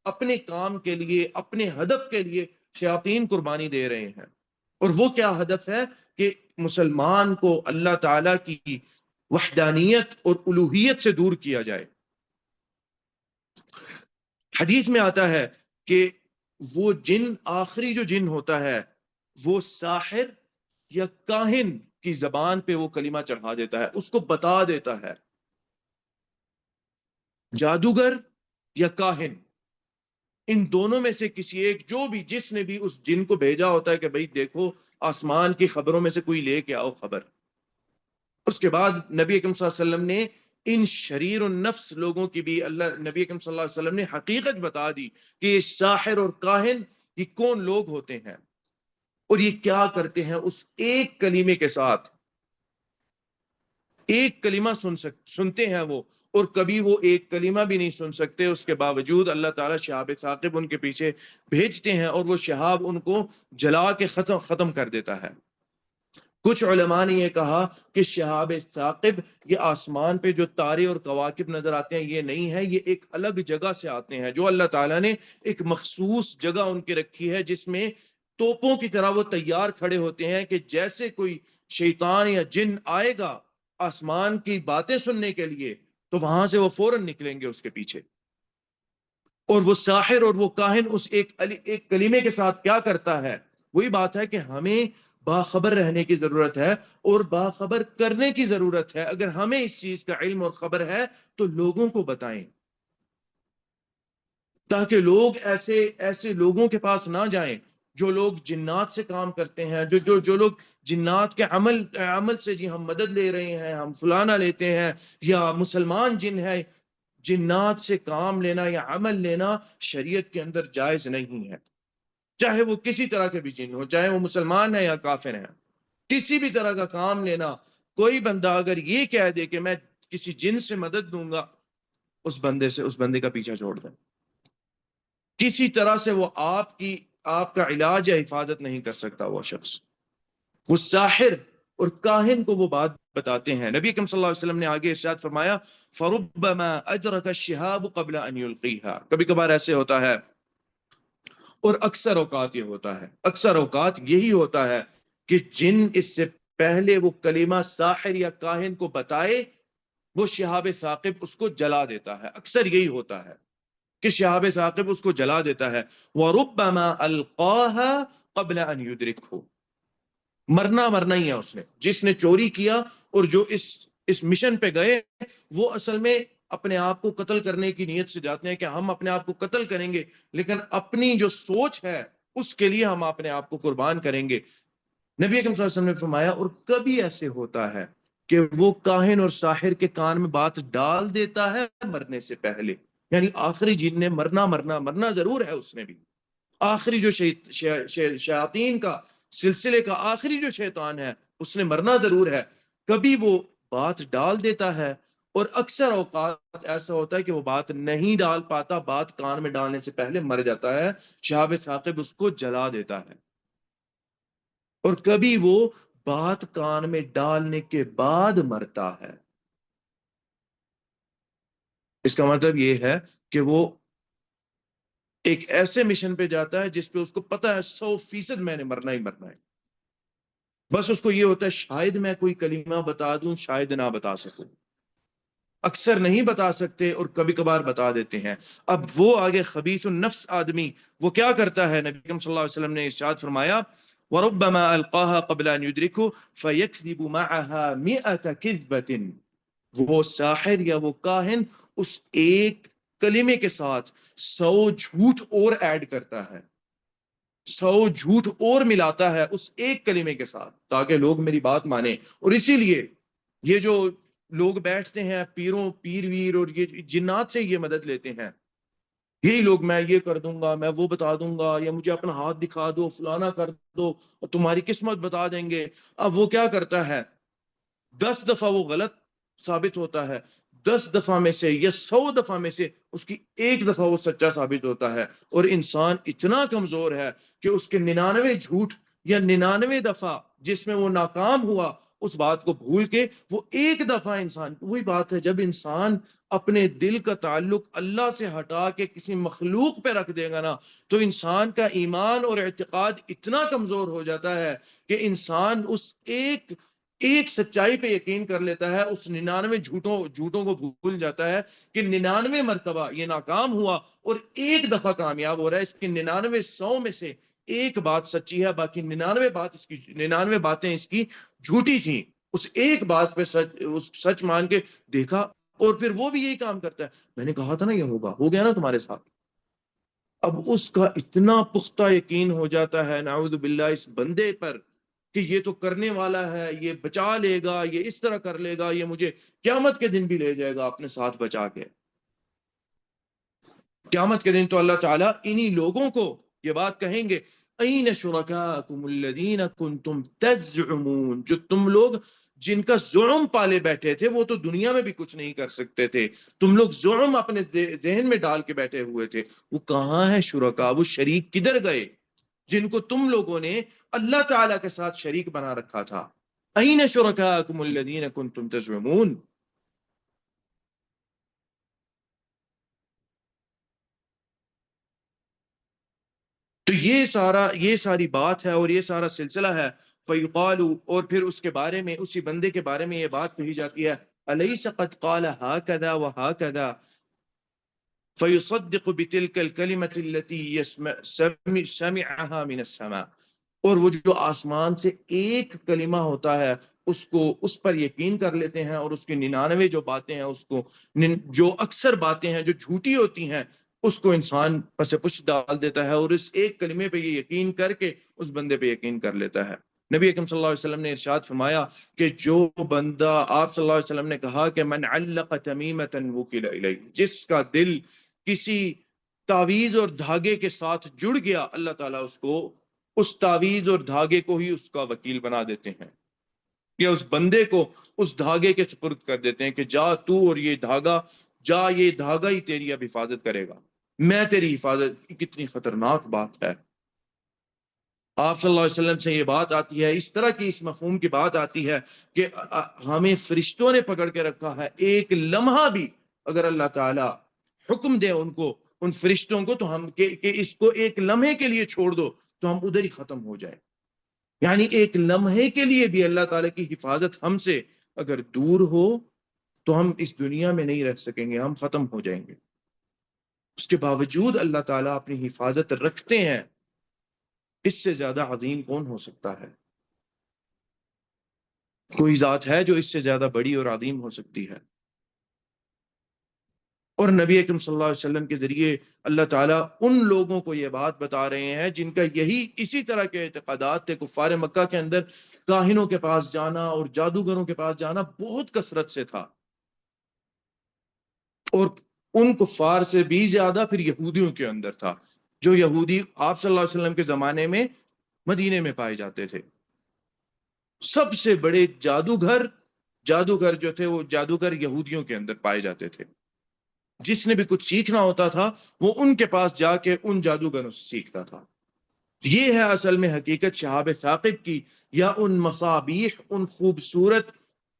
[SPEAKER 1] اپنے کام کے لیے، اپنے ہدف کے لیے شیاطین قربانی دے رہے ہیں۔ اور وہ کیا ہدف ہے کہ مسلمان کو اللہ تعالی کی وحدانیت اور الوہیت سے دور کیا جائے۔ حدیث میں آتا ہے کہ وہ جن، آخری جو جن ہوتا ہے وہ ساحر یا کاہن کی زبان پہ وہ کلمہ چڑھا دیتا ہے، اس کو بتا دیتا ہے، جادوگر یا کاہن، ان دونوں میں سے کسی ایک، جو بھی جس نے بھی اس جن کو بھیجا ہوتا ہے کہ بھئی دیکھو آسمان کی خبروں میں سے کوئی لے کے آؤ خبر۔ اس کے بعد نبی اکرم صلی اللہ علیہ وسلم نے ان شریر النفس لوگوں کی بھی نبی اکرم صلی اللہ علیہ وسلم نے حقیقت بتا دی کہ یہ ساحر اور کاہن یہ کون لوگ ہوتے ہیں اور یہ کیا کرتے ہیں۔ اس ایک کلمے کے ساتھ، ایک کلمہ سنتے ہیں وہ، اور کبھی وہ ایک کلمہ بھی نہیں سن سکتے، اس کے باوجود اللہ تعالیٰ شہاب ثاقب ان کے پیچھے بھیجتے ہیں اور وہ شہاب ان کو جلا کے ختم کر دیتا ہے۔ کچھ علماء نے یہ کہا کہ شہاب ثاقب یہ آسمان پہ جو تارے اور کواکب نظر آتے ہیں یہ نہیں ہے، یہ ایک الگ جگہ سے آتے ہیں، جو اللہ تعالیٰ نے ایک مخصوص جگہ ان کی رکھی ہے، جس میں توپوں کی طرح وہ تیار کھڑے ہوتے ہیں کہ جیسے کوئی شیطان یا جن آئے گا آسمان کی باتیں سننے کے لیے تو وہاں سے وہ فوراً نکلیں گے اس کے پیچھے۔ اور وہ ساحر اور وہ کاہن اس ایک کلمے کے ساتھ کیا کرتا ہے؟ وہی بات ہے کہ ہمیں باخبر رہنے کی ضرورت ہے اور باخبر کرنے کی ضرورت ہے۔ اگر ہمیں اس چیز کا علم اور خبر ہے تو لوگوں کو بتائیں، تاکہ لوگ ایسے لوگوں کے پاس نہ جائیں جو لوگ جنات سے کام کرتے ہیں، جو لوگ جنات کے عمل سے جی ہم مدد لے رہے ہیں، ہم فلانا لیتے ہیں، یا مسلمان جن ہے۔ جنات سے کام لینا یا عمل لینا شریعت کے اندر جائز نہیں ہے، چاہے وہ کسی طرح کے بھی جن ہو، چاہے وہ مسلمان ہے یا کافر ہے، کسی بھی طرح کا کام لینا۔ کوئی بندہ اگر یہ کہہ دے کہ میں کسی جن سے مدد دوں گا، اس بندے کا پیچھا چھوڑ دیں۔ کسی طرح سے وہ آپ کا علاج یا حفاظت نہیں کر سکتا وہ شخص۔ وہ ساحر اور کاہن کو وہ بات بتاتے ہیں۔ نبی اکرم صلی اللہ علیہ وسلم نے آگے ارشاد فرمایا فَرُبَّمَا أَدْرَكَ الشِّهَابُ قَبْلَ أَنْ يُلْقِيهَا، کبھی کبھار ایسے ہوتا ہے اور اکثر اوقات یہ ہوتا ہے، اکثر اوقات یہی ہوتا ہے کہ جن اس سے پہلے وہ کلمہ ساحر یا کاہن کو بتائے وہ شہاب ثاقب اس کو جلا دیتا ہے۔ اکثر یہی ہوتا ہے کہ شہاب ثاقب اس کو جلا دیتا ہے۔ وَرُبَّمَا أَلْقَاهَا قَبْلَ أَنْ يُدْرِكْهُ، مرنا ہی ہے اس نے، جس نے چوری کیا اور جو اس مشن پہ گئے وہ اصل میں اپنے آپ کو قتل کرنے کی نیت سے جاتے ہیں کہ ہم اپنے آپ کو قتل کریں گے، لیکن اپنی جو سوچ ہے اس کے لیے ہم اپنے آپ کو قربان کریں گے۔ نبی اکرم صلی اللہ علیہ وسلم نے فرمایا اور کبھی ایسے ہوتا ہے کہ وہ کاہن اور ساحر کے کان میں بات ڈال دیتا ہے مرنے سے پہلے، یعنی آخری جن نے مرنا ضرور ہے، اس نے بھی آخری جو شیاطین کا سلسلے کا آخری جو شیطان ہے اس نے مرنا ضرور ہے، کبھی وہ بات ڈال دیتا ہے اور اکثر اوقات ایسا ہوتا ہے کہ وہ بات نہیں ڈال پاتا، بات کان میں ڈالنے سے پہلے مر جاتا ہے، شہاب ثاقب اس کو جلا دیتا ہے۔ اور کبھی وہ بات کان میں ڈالنے کے بعد مرتا ہے۔ اس کا مطلب یہ ہے کہ وہ ایک ایسے مشن پہ جاتا ہے جس پہ اس کو پتا ہے 100% میں نے مرنا ہی مرنا ہے، بس اس کو یہ ہوتا ہے شاید میں کوئی کلمہ بتا دوں، شاید نہ بتا سکوں، اکثر نہیں بتا سکتے اور کبھی کبھار بتا دیتے ہیں۔ اب وہ آگے خبیث النفس آدمی وہ کیا کرتا ہے؟ نبی صلی اللہ علیہ وسلم نے ارشاد فرمایا وَرُبَّمَا أَلْقَاهَا قَبْلَ أَنْ يُدْرِكُهُ فَيَكْذِبُ مَعَهَا مِئَةَ كِذْبَةٍ، وہ ساحر یا وہ کاہن اس ایک کلمے کے ساتھ 100 جھوٹ اور ایڈ کرتا ہے، 100 جھوٹ اور ملاتا ہے اس ایک کلمے کے ساتھ تاکہ لوگ میری بات مانیں۔ اور اسی لیے یہ جو لوگ بیٹھتے ہیں پیر ویر اور یہ جنات سے یہ مدد لیتے ہیں، یہی لوگ میں یہ کر دوں گا، میں وہ بتا دوں گا، یا مجھے اپنا ہاتھ دکھا دو، فلانا کر دو اور تمہاری قسمت بتا دیں گے۔ اب وہ کیا کرتا ہے؟ 10 دفعہ وہ غلط ثابت ہوتا ہے، 10 دفعہ میں سے یا 100 دفعہ میں سے اس کی ایک دفعہ وہ سچا ثابت ہوتا ہے، اور انسان اتنا کمزور ہے کہ اس کے 99 جھوٹ یا 99 دفعہ جس میں وہ ناکام ہوا اس بات کو بھول کے وہ ایک دفعہ انسان، وہی بات ہے جب انسان اپنے دل کا تعلق اللہ سے ہٹا کے کسی مخلوق پہ رکھ دے گا نا، تو انسان کا ایمان اور اعتقاد اتنا کمزور ہو جاتا ہے کہ انسان اس ایک سچائی پہ یقین کر لیتا ہے، اس 99 جھوٹوں کو بھول جاتا ہے کہ 99 مرتبہ یہ ناکام ہوا اور ایک دفعہ کامیاب ہو رہا ہے، اس کے 99 100 میں سے ایک بات سچی ہے، باقی 99 باتیں اس کی جھوٹی تھیں۔ اس ایک بات پہ سچ مان کے دیکھا، اور پھر وہ بھی یہی کام کرتا ہے، میں نے کہا تھا نا یہ ہوگا، ہو گیا نا تمہارے ساتھ۔ اب اس کا اتنا پختہ یقین ہو جاتا ہے نعوذ باللہ اس بندے پر کہ یہ تو کرنے والا ہے، یہ بچا لے گا، یہ اس طرح کر لے گا، یہ مجھے قیامت کے دن بھی لے جائے گا اپنے ساتھ بچا کے۔ قیامت کے دن تو اللہ تعالیٰ انہی لوگوں کو یہ بات کہیں گے، این شرکاکم الذین کنتم تزعمون، جو تم لوگ جن کا زعم پالے بیٹھے تھے، وہ تو دنیا میں بھی کچھ نہیں کر سکتے تھے، تم لوگ زعم اپنے ذہن میں ڈال کے بیٹھے ہوئے تھے، وہ کہاں ہے شرکا، وہ شریک کدھر گئے جن کو تم لوگوں نے اللہ تعالیٰ کے ساتھ شریک بنا رکھا تھا؟ این شرکاکم الذین کنتم تزعمون۔ تو یہ ساری بات ہے اور یہ سارا سلسلہ ہے۔ فیقال، اور پھر اس کے بارے میں، اسی بندے کے بارے میں یہ بات کہی جاتی ہے، الیس قد قال هكذا وهكذا فیصدق بتلك الكلمة التي سمعها من السماء، اور وہ جو آسمان سے ایک کلمہ ہوتا ہے اس پر یقین کر لیتے ہیں، اور اس کی 99 جو باتیں ہیں، اس کو جو اکثر باتیں ہیں جو جھوٹی ہوتی ہیں اس کو انسان پس پش ڈال دیتا ہے، اور اس ایک کلمے پہ یہ یقین کر کے اس بندے پہ یقین کر لیتا ہے۔ نبی اکرم صلی اللہ علیہ وسلم نے ارشاد فرمایا کہ جو بندہ، آپ صلی اللہ علیہ وسلم نے کہا کہ من علق تمیمۃ وکل الیہ، جس کا دل کسی تعویذ اور دھاگے کے ساتھ جڑ گیا، اللہ تعالیٰ اس کو اس تعویذ اور دھاگے کو ہی اس کا وکیل بنا دیتے ہیں، یا اس بندے کو اس دھاگے کے سپرد کر دیتے ہیں کہ جا تو اور یہ دھاگا ہی تیری اب حفاظت کرے گا، میں تیری حفاظت۔ کتنی خطرناک بات ہے۔ آپ صلی اللہ علیہ وسلم سے یہ بات آتی ہے، اس طرح کی اس مفہوم کی بات آتی ہے کہ ہمیں فرشتوں نے پکڑ کے رکھا ہے، ایک لمحہ بھی اگر اللہ تعالی حکم دے ان فرشتوں کو تو ہم کہ اس کو ایک لمحے کے لیے چھوڑ دو تو ہم ادھر ہی ختم ہو جائے، یعنی ایک لمحے کے لیے بھی اللہ تعالیٰ کی حفاظت ہم سے اگر دور ہو تو ہم اس دنیا میں نہیں رہ سکیں گے، ہم ختم ہو جائیں گے۔ اس کے باوجود اللہ تعالیٰ اپنی حفاظت رکھتے ہیں، اس سے زیادہ عظیم کون ہو سکتا ہے؟ کوئی ذات ہے جو اس سے زیادہ بڑی اور عظیم ہو سکتی ہے؟ اور نبی اکرم صلی اللہ علیہ وسلم کے ذریعے اللہ تعالیٰ ان لوگوں کو یہ بات بتا رہے ہیں جن کا اسی طرح کے اعتقادات تھے۔ کفار مکہ کے اندر کاہنوں کے پاس جانا اور جادوگروں کے پاس جانا بہت کثرت سے تھا، اور ان کفار سے بھی زیادہ پھر یہودیوں کے اندر تھا، جو یہودی آپ صلی اللہ علیہ وسلم کے زمانے میں مدینے میں پائے جاتے تھے۔ سب سے بڑے جادوگر جو تھے وہ جادوگر یہودیوں کے اندر پائے جاتے تھے، جس نے بھی کچھ سیکھنا ہوتا تھا وہ ان کے پاس جا کے ان جادوگروں سے سیکھتا تھا۔ یہ ہے اصل میں حقیقت شہاب ثاقب کی، یا ان مصابیح، ان خوبصورت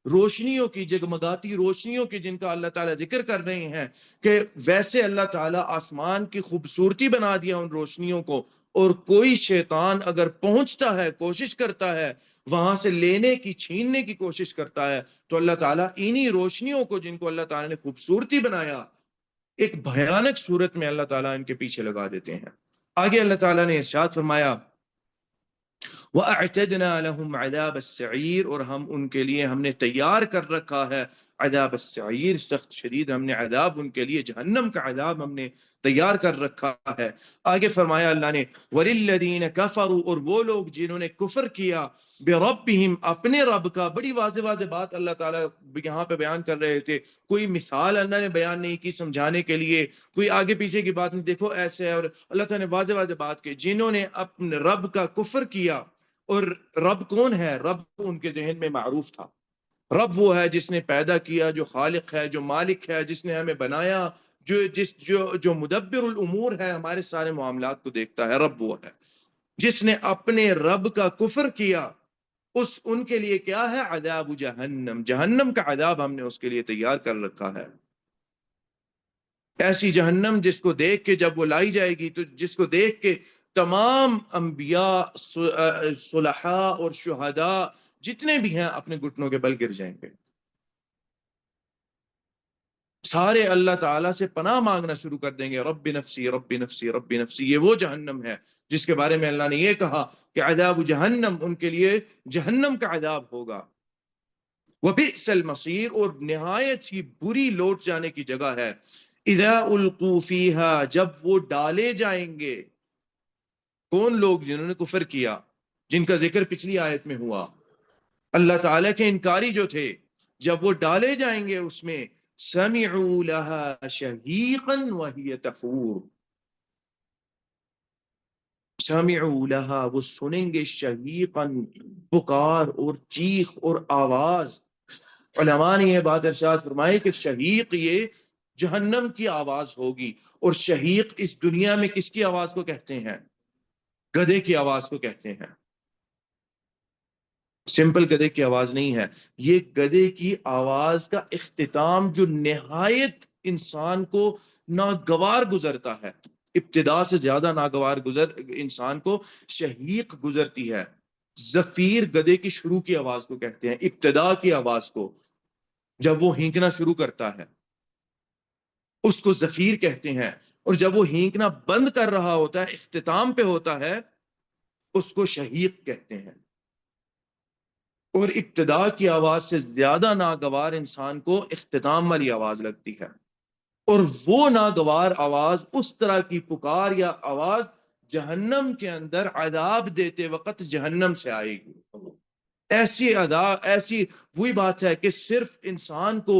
[SPEAKER 1] روشنیوں کی، جگمگاتی روشنیوں کی جن کا اللہ تعالیٰ ذکر کر رہے ہیں، کہ ویسے اللہ تعالیٰ آسمان کی خوبصورتی بنا دیا ان روشنیوں کو، اور کوئی شیطان اگر پہنچتا ہے، کوشش کرتا ہے وہاں سے لینے کی، چھیننے کی کوشش کرتا ہے، تو اللہ تعالیٰ انہی روشنیوں کو جن کو اللہ تعالیٰ نے خوبصورتی بنایا، ایک بھیانک صورت میں اللہ تعالیٰ ان کے پیچھے لگا دیتے ہیں۔ آگے اللہ تعالیٰ نے ارشاد فرمایا وَأَعْتَدْنَا لَهُمْ عَذَابَ السَّعِيرِ، اور ہم ان کے لیے ہم نے تیار کر رکھا ہے عذاب السعیر، سخت شدید ہم نے عذاب ان کے لیے، جہنم کا عذاب ہم نے تیار کر رکھا ہے۔ آگے فرمایا اللہ نے وَلِلَّذِينَ كَفَرُوا، اور وہ لوگ جنہوں نے کفر کیا بِرَبِّهِمْ، اپنے رب کا۔ بڑی واضح واضح بات اللہ تعالیٰ یہاں پہ بیان کر رہے تھے، کوئی مثال اللہ نے بیان نہیں کی سمجھانے کے لیے، کوئی آگے پیچھے کی بات نہیں، دیکھو ایسے ہے، اور اللہ تعالیٰ نے واضح واضح بات کی، جنہوں نے اپنے رب کا کفر کیا۔ اور رب کون ہے؟ رب ان کے ذہن میں معروف تھا، رب وہ ہے جس نے پیدا کیا، جو خالق ہے، جو مالک ہے، جس نے ہمیں بنایا، جو مدبر الامور ہے، ہمارے سارے معاملات کو دیکھتا ہے، رب وہ ہے۔ جس نے اپنے رب کا کفر کیا ان کے لیے کیا ہے؟ عذاب جہنم، جہنم کا عذاب ہم نے اس کے لیے تیار کر رکھا ہے۔ ایسی جہنم جس کو دیکھ کے جب وہ لائی جائے گی تو جس کو دیکھ کے تمام انبیاء، صلحاء اور شہداء جتنے بھی ہیں اپنے گھٹنوں کے بل گر جائیں گے، سارے اللہ تعالیٰ سے پناہ مانگنا شروع کر دیں گے، رب نفسی رب نفسی رب نفسی۔ یہ وہ جہنم ہے جس کے بارے میں اللہ نے یہ کہا کہ عذاب جہنم، ان کے لیے جہنم کا عذاب ہوگا، وبئس المصیر، اور نہایت ہی بری لوٹ جانے کی جگہ ہے، اذا القوا فیہا، جب وہ ڈالے جائیں گے۔ کون لوگ؟ جنہوں نے کفر کیا، جن کا ذکر پچھلی آیت میں ہوا، اللہ تعالیٰ کے انکاری جو تھے، جب وہ ڈالے جائیں گے اس میں، سمعوا لها شہیقا وہی تفور، سمعوا لها، وہ سنیں گے، شہیقا، پکار اور چیخ اور آواز۔ علماء نے یہ بات ارشاد فرمائی کہ شہیق یہ جہنم کی آواز ہوگی، اور شہیق اس دنیا میں کس کی آواز کو کہتے ہیں؟ گدھے کی آواز کو کہتے ہیں۔ سمپل گدھے کی آواز نہیں ہے، یہ گدھے کی آواز کا اختتام جو نہایت انسان کو ناگوار گزرتا ہے، ابتدا سے زیادہ ناگوار انسان کو شہیق گزرتی ہے۔ زفیر گدھے کی شروع کی آواز کو کہتے ہیں، ابتدا کی آواز کو، جب وہ ہینکنا شروع کرتا ہے اس کو زفیر کہتے ہیں، اور جب وہ ہینکنا بند کر رہا ہوتا ہے، اختتام پہ ہوتا ہے، اس کو شہیق کہتے ہیں۔ اور ابتدا کی آواز سے زیادہ ناگوار انسان کو اختتام والی آواز لگتی ہے، اور وہ ناگوار آواز، اس طرح کی پکار یا آواز جہنم کے اندر عذاب دیتے وقت جہنم سے آئے گی۔ ایسی عذاب، ایسی وہی بات ہے کہ صرف انسان کو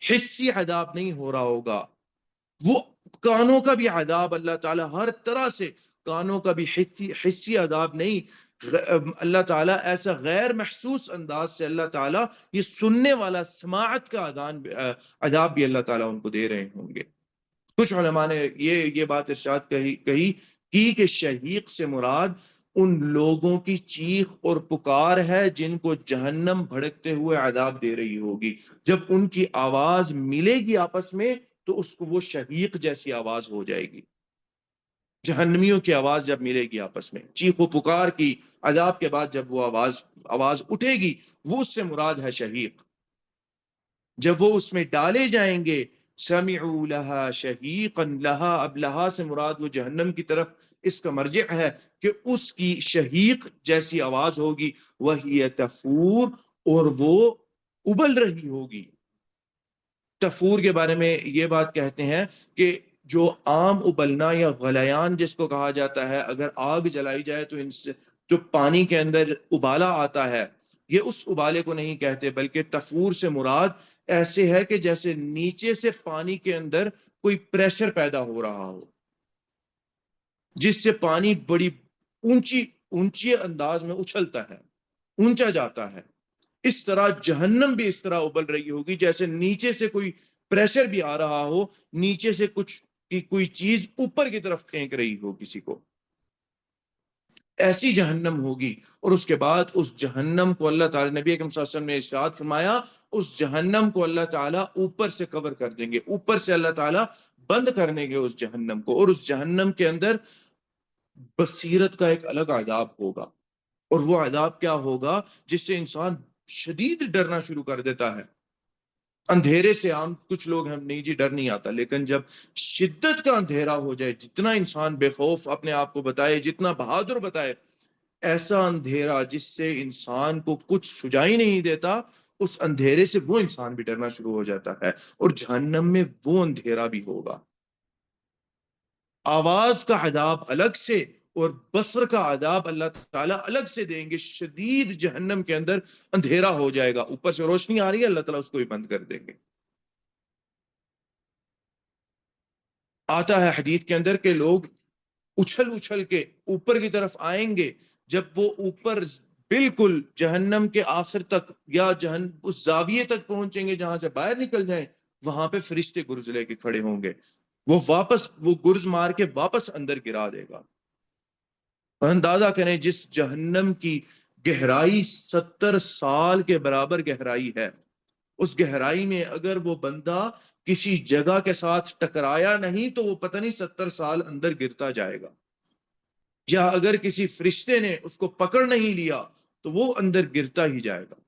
[SPEAKER 1] حسی عذاب نہیں ہو رہا ہوگا، وہ کانوں کا بھی عذاب، اللہ تعالیٰ ہر طرح سے کانوں کا بھی حسی عذاب نہیں، اللہ تعالیٰ ایسا غیر محسوس انداز سے اللہ تعالیٰ یہ سننے والا سماعت کا عذاب بھی اللہ تعالیٰ ان کو دے رہے ہوں گے۔ کچھ علماء نے یہ بات ارشاد کہی کہ شہیق سے مراد ان لوگوں کی چیخ اور پکار ہے جن کو جہنم بھڑکتے ہوئے عذاب دے رہی ہوگی، جب ان کی آواز ملے گی آپس میں تو اس کو وہ شہیق جیسی آواز ہو جائے گی۔ جہنمیوں کی آواز جب ملے گی آپس میں، چیخ و پکار کی، عذاب کے بعد جب وہ آواز اٹھے گی، وہ اس سے مراد ہے شہیق۔ جب وہ اس میں ڈالے جائیں گے، سمعوا لها شہیقا، لہا، اب لہا سے مراد وہ جہنم کی طرف اس کا مرجع ہے کہ اس کی شہیق جیسی آواز ہوگی، وہی تفور، اور وہ ابل رہی ہوگی۔ تفور کے بارے میں یہ بات کہتے ہیں کہ جو عام ابلنا یا غلیان جس کو کہا جاتا ہے، اگر آگ جلائی جائے تو ان سے جو پانی کے اندر ابالا آتا ہے، یہ اس ابالے کو نہیں کہتے، بلکہ تفور سے مراد ایسے ہے کہ جیسے نیچے سے پانی کے اندر کوئی پریشر پیدا ہو رہا ہو، جس سے پانی بڑی اونچی انداز میں اچھلتا ہے، اونچا جاتا ہے۔ اس طرح جہنم بھی اس طرح ابل رہی ہوگی جیسے نیچے سے کوئی پریشر بھی آ رہا ہو، نیچے سے کوئی چیز اوپر کی طرف پھینک رہی ہو کسی کو، ایسی جہنم ہوگی۔ اور اس کے بعد اس جہنم کو اللہ تعالیٰ، نبی اکرم صلی اللہ علیہ وسلم نے ارشاد فرمایا، اس جہنم کو اللہ تعالیٰ اوپر سے کور کر دیں گے، اوپر سے اللہ تعالیٰ بند کر دیں گے اس جہنم کو، اور اس جہنم کے اندر بصیرت کا ایک الگ عذاب ہوگا۔ اور وہ عذاب کیا ہوگا؟ جس سے انسان شدید ڈرنا شروع کر دیتا ہے۔ اندھیرے سے عام کچھ لوگ ہم نہیں جی ڈر نہیں آتا، لیکن جب شدت کا اندھیرا ہو جائے، جتنا انسان بے خوف اپنے آپ کو بتائے، جتنا بہادر بتائے، ایسا اندھیرا جس سے انسان کو کچھ سجائی نہیں دیتا، اس اندھیرے سے وہ انسان بھی ڈرنا شروع ہو جاتا ہے، اور جہنم میں وہ اندھیرا بھی ہوگا۔ آواز کا عذاب الگ سے اور بصر کا عذاب اللہ تعالیٰ الگ سے دیں گے۔ شدید جہنم کے اندر اندھیرا ہو جائے گا، اوپر سے روشنی آ رہی ہے، اللہ تعالیٰ اس کو بھی بند کر دیں گے۔ آتا ہے حدیث کے اندر کہ لوگ اچھل کے اوپر کی طرف آئیں گے، جب وہ اوپر بالکل جہنم کے آخر تک یا اس زاویے تک پہنچیں گے جہاں سے باہر نکل جائیں، وہاں پہ فرشتے گرز لے کے کھڑے ہوں گے، وہ گرز مار کے واپس اندر گرا دے گا۔ اندازہ کریں جس جہنم کی گہرائی 70 سال کے برابر گہرائی ہے، اس گہرائی میں اگر وہ بندہ کسی جگہ کے ساتھ ٹکرایا نہیں تو وہ پتہ نہیں 70 سال اندر گرتا جائے گا، یا اگر کسی فرشتے نے اس کو پکڑ نہیں لیا تو وہ اندر گرتا ہی جائے گا۔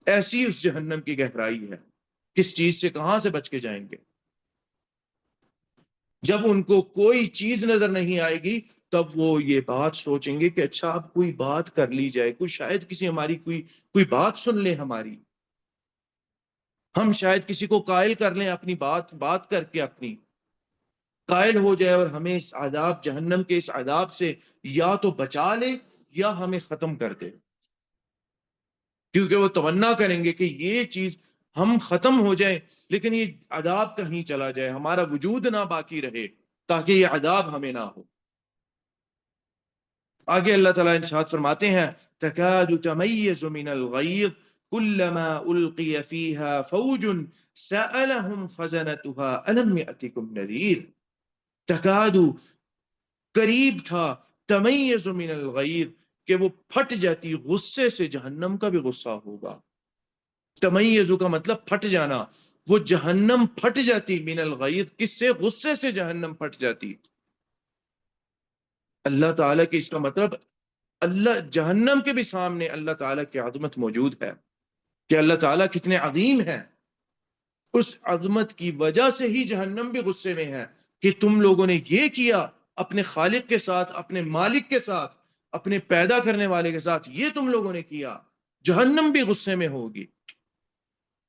[SPEAKER 1] ایسی اس جہنم کی گہرائی ہے، کس چیز سے کہاں سے بچ کے جائیں گے؟ جب ان کو کوئی چیز نظر نہیں آئے گی تب وہ یہ بات سوچیں گے کہ اچھا اب کوئی بات کر لی جائے، کوئی شاید کسی ہماری کوئی بات سن لے، ہماری ہم شاید کسی کو قائل کر لیں، اپنی بات کر کے اپنی قائل ہو جائے اور ہمیں اس عذاب جہنم کے اس عذاب سے یا تو بچا لے یا ہمیں ختم کر دے، کیونکہ وہ تمنا کریں گے کہ یہ چیز ہم ختم ہو جائیں لیکن یہ عذاب کہیں چلا جائے، ہمارا وجود نہ باقی رہے تاکہ یہ عذاب ہمیں نہ ہو۔ آگے اللہ تعالیٰ ارشاد فرماتے ہیں تکاد تمیز من الغیظ کلما القی فیہا فوج سألہم خزنتها الم یأتکم نذیر، تکاد قریب تھا، تمیز من الغیظ کہ وہ پھٹ جاتی، غصے سے جہنم کا بھی غصہ ہوگا، تمیز کا مطلب پھٹ جانا، وہ جہنم پھٹ جاتی، من الغیظ کس سے؟ غصے سے جہنم پھٹ جاتی۔ اللہ تعالیٰ کی اس کا مطلب اللہ جہنم کے بھی سامنے اللہ تعالیٰ کی عظمت موجود ہے کہ اللہ تعالیٰ کتنے عظیم ہیں، اس عظمت کی وجہ سے ہی جہنم بھی غصے میں ہے کہ تم لوگوں نے یہ کیا اپنے خالق کے ساتھ، اپنے مالک کے ساتھ، اپنے پیدا کرنے والے کے ساتھ، یہ تم لوگوں نے کیا، جہنم بھی غصے میں ہوگی،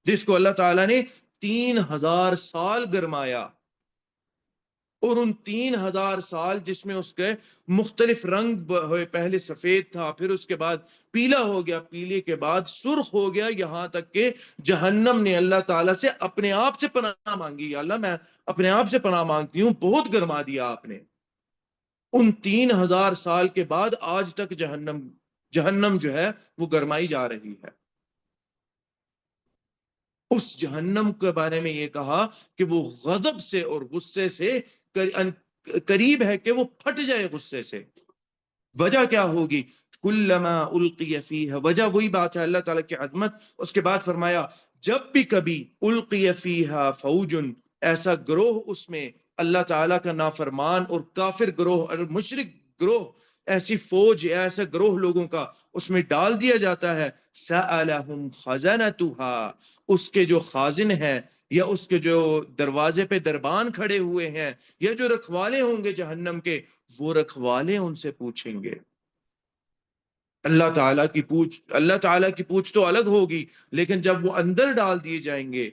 [SPEAKER 1] جس کو اللہ تعالیٰ نے 3000 سال گرمایا، اور ان 3000 سال جس میں اس کے مختلف رنگ ہوئے، پہلے سفید تھا، پھر اس کے بعد پیلا ہو گیا، پیلے کے بعد سرخ ہو گیا، یہاں تک کہ جہنم نے اللہ تعالیٰ سے اپنے آپ سے پناہ مانگی، یا اللہ میں اپنے آپ سے پناہ مانگتی ہوں، بہت گرما دیا آپ نے۔ ان 3000 سال کے بعد آج تک جہنم جو ہے وہ گرمائی جا رہی ہے۔ اس جہنم کے بارے میں یہ کہا کہ وہ غضب سے اور غصے سے قریب ہے کہ وہ پھٹ جائے غصے سے۔ وجہ کیا ہوگی؟ کلما القی فیہا، وجہ وہی بات ہے اللہ تعالیٰ کی عظمت۔ اس کے بعد فرمایا جب بھی کبھی القی فیہا فوج، ایسا گروہ اس میں اللہ تعالیٰ کا نافرمان اور کافر گروہ اور مشرک گروہ، ایسی فوج ایسا گروہ لوگوں کا اس میں ڈال دیا جاتا ہے، سألہم خزنتها، اس کے جو خازن ہیں یا اس کے جو دروازے پہ دربان کھڑے ہوئے ہیں یا جو رکھوالے ہوں گے جہنم کے، وہ رکھوالے ان سے پوچھیں گے۔ اللہ تعالیٰ کی پوچھ تو الگ ہوگی، لیکن جب وہ اندر ڈال دیے جائیں گے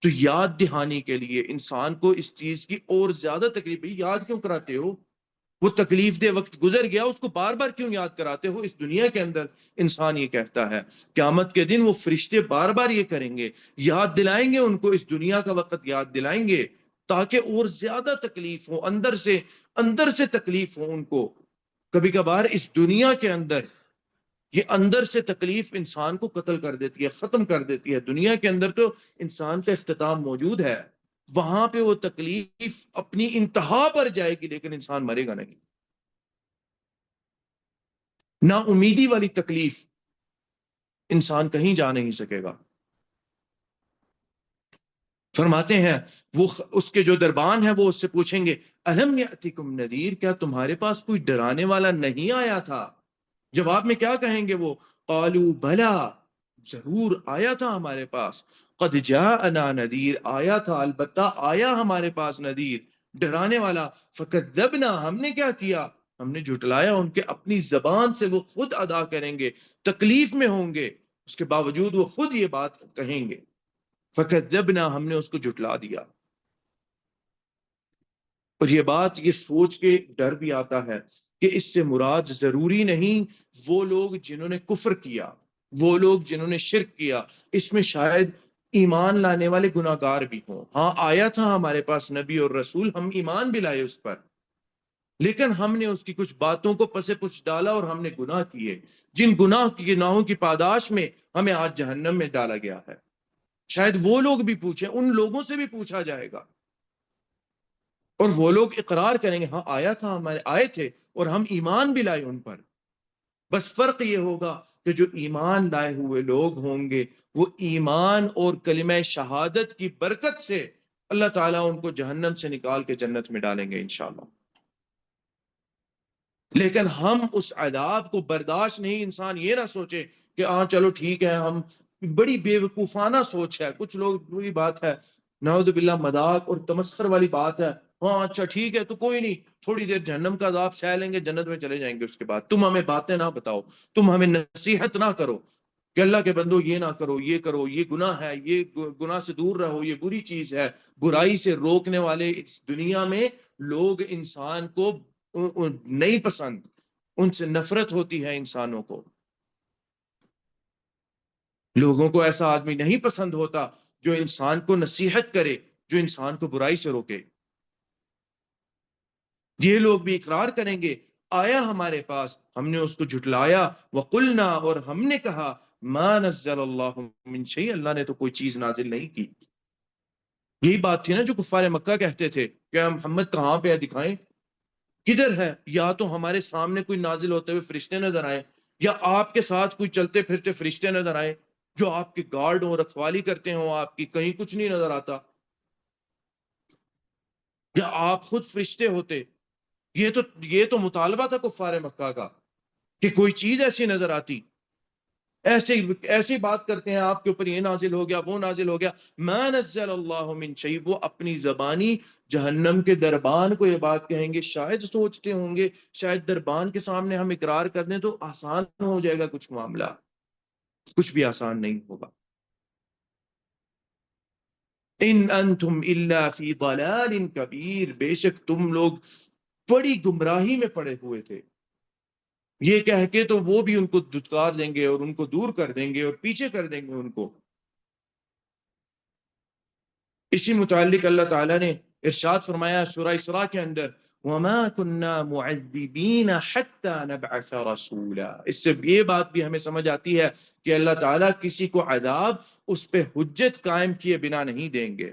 [SPEAKER 1] تو یاد دہانی کے لیے انسان کو اس چیز کی اور زیادہ تکلیف، بھی یاد کیوں کراتے ہو؟ وہ تکلیف دہ وقت گزر گیا، اس کو بار بار کیوں یاد کراتے ہو؟ اس دنیا کے اندر انسان یہ کہتا ہے، قیامت کے دن وہ فرشتے بار بار یہ کریں گے، یاد دلائیں گے ان کو، اس دنیا کا وقت یاد دلائیں گے تاکہ اور زیادہ تکلیف ہو، اندر سے تکلیف ہو ان کو۔ کبھی کبھار اس دنیا کے اندر یہ اندر سے تکلیف انسان کو قتل کر دیتی ہے، ختم کر دیتی ہے۔ دنیا کے اندر تو انسان کا اختتام موجود ہے، وہاں پہ وہ تکلیف اپنی انتہا پر جائے گی لیکن انسان مرے گا نہیں۔ نا امیدی والی تکلیف، انسان کہیں جا نہیں سکے گا۔ فرماتے ہیں وہ اس کے جو دربان ہیں وہ اس سے پوچھیں گے الم یاتکم نذیر، کیا تمہارے پاس کوئی ڈرانے والا نہیں آیا تھا؟ جواب میں کیا کہیں گے وہ؟ قالوا بلا، ضرور آیا تھا ہمارے پاس، قد جاءنا نذیر، آیا تھا، البتہ آیا ہمارے پاس نذیر، ڈرانے والا، فکذبنا، ہم نے کیا کیا؟ ہم نے جھٹلایا ان کے، اپنی زبان سے وہ خود ادا کریں گے، تکلیف میں ہوں گے اس کے باوجود وہ خود یہ بات کہیں گے، فکذبنا، ہم نے اس کو جھٹلا دیا۔ اور یہ بات یہ سوچ کے ڈر بھی آتا ہے کہ اس سے مراد ضروری نہیں وہ لوگ جنہوں نے کفر کیا، وہ لوگ جنہوں نے شرک کیا، اس میں شاید ایمان لانے والے گناہ گار بھی ہوں۔ ہاں آیا تھا ہمارے پاس نبی اور رسول، ہم ایمان بھی لائے اس پر، لیکن ہم نے اس کی کچھ باتوں کو پسے پچھ ڈالا اور ہم نے گناہ کیے، جن گناہوں کی پاداش میں ہمیں آج جہنم میں ڈالا گیا ہے۔ شاید وہ لوگ بھی پوچھیں، ان لوگوں سے بھی پوچھا جائے گا۔ اور وہ لوگ اقرار کریں گے ہاں آیا تھا، ہمارے آئے تھے اور ہم ایمان بھی لائے ان پر. بس فرق یہ ہوگا کہ جو ایمان لائے ہوئے لوگ ہوں گے وہ ایمان اور کلمہ شہادت کی برکت سے اللہ تعالیٰ ان کو جہنم سے نکال کے جنت میں ڈالیں گے انشاءاللہ. لیکن ہم اس عذاب کو برداشت نہیں، انسان یہ نہ سوچے کہ ہاں چلو ٹھیک ہے، ہم بڑی بے وقوفانہ سوچ ہے کچھ لوگ، وہی بات ہے نعوذ باللہ مذاق اور تمسخر والی بات ہے، ہاں اچھا ٹھیک ہے تو کوئی نہیں، تھوڑی دیر جہنم کا عذاب سہ لیں گے، جنت میں چلے جائیں گے، اس کے بعد تم ہمیں باتیں نہ بتاؤ، تم ہمیں نصیحت نہ کرو کہ اللہ کے بندو یہ نہ کرو، یہ گناہ ہے، یہ گناہ سے دور رہو، یہ بری چیز ہے. برائی سے روکنے والے اس دنیا میں لوگ انسان کو نہیں پسند، ان سے نفرت ہوتی ہے انسانوں کو. لوگوں کو ایسا آدمی نہیں پسند ہوتا جو انسان کو نصیحت کرے، جو انسان کو برائی سے روکے. یہ لوگ بھی اقرار کریں گے آیا ہمارے پاس، ہم نے اس کو جھٹلایا، وقلنا اور ہم نے کہا ما نزل اللہ من شیء، اللہ نے تو کوئی چیز نازل نہیں کی. یہی بات تھی نا جو کفار مکہ کہتے تھے کہ محمد کہاں پہ ہے، دکھائیں کدھر ہے، یا تو ہمارے سامنے کوئی نازل ہوتے ہوئے فرشتے نظر آئے، یا آپ کے ساتھ کوئی چلتے پھرتے فرشتے نظر آئے جو آپ کے گارڈ ہوں، رکھوالی کرتے ہوں آپ کی، کہیں کچھ نہیں نظر آتا، یا آپ خود فرشتے ہوتے. یہ تو مطالبہ تھا کفار مکہ کا کہ کوئی چیز ایسی نظر آتی. ایسی بات کرتے ہیں آپ کے اوپر یہ نازل ہو گیا، وہ نازل ہو گیا. ما نزل اللہ من شیء، وہ اپنی زبانی جہنم کے دربان کو یہ بات کہیں گے. شاید سوچتے ہوں گے شاید دربان کے سامنے ہم اقرار کر دیں تو آسان ہو جائے گا کچھ معاملہ، کچھ بھی آسان نہیں ہوگا. ان انتم الا فی ضلال کبیر، بے شک تم لوگ بڑی گمراہی میں پڑے ہوئے تھے. یہ کہہ کے تو وہ بھی ان کو دھتکار دیں گے اور ان کو دور کر دیں گے اور پیچھے کر دیں گے ان کو. اسی متعلق اللہ تعالیٰ نے ارشاد فرمایا سورہ اسراء کے اندر وَمَا كُنَّا مُعَذِّبِينَ حَتَّى نَبْعَثَ رَسُولًا. اس سے یہ بات بھی ہمیں سمجھ آتی ہے کہ اللہ تعالیٰ کسی کو عذاب اس پہ حجت قائم کیے بنا نہیں دیں گے.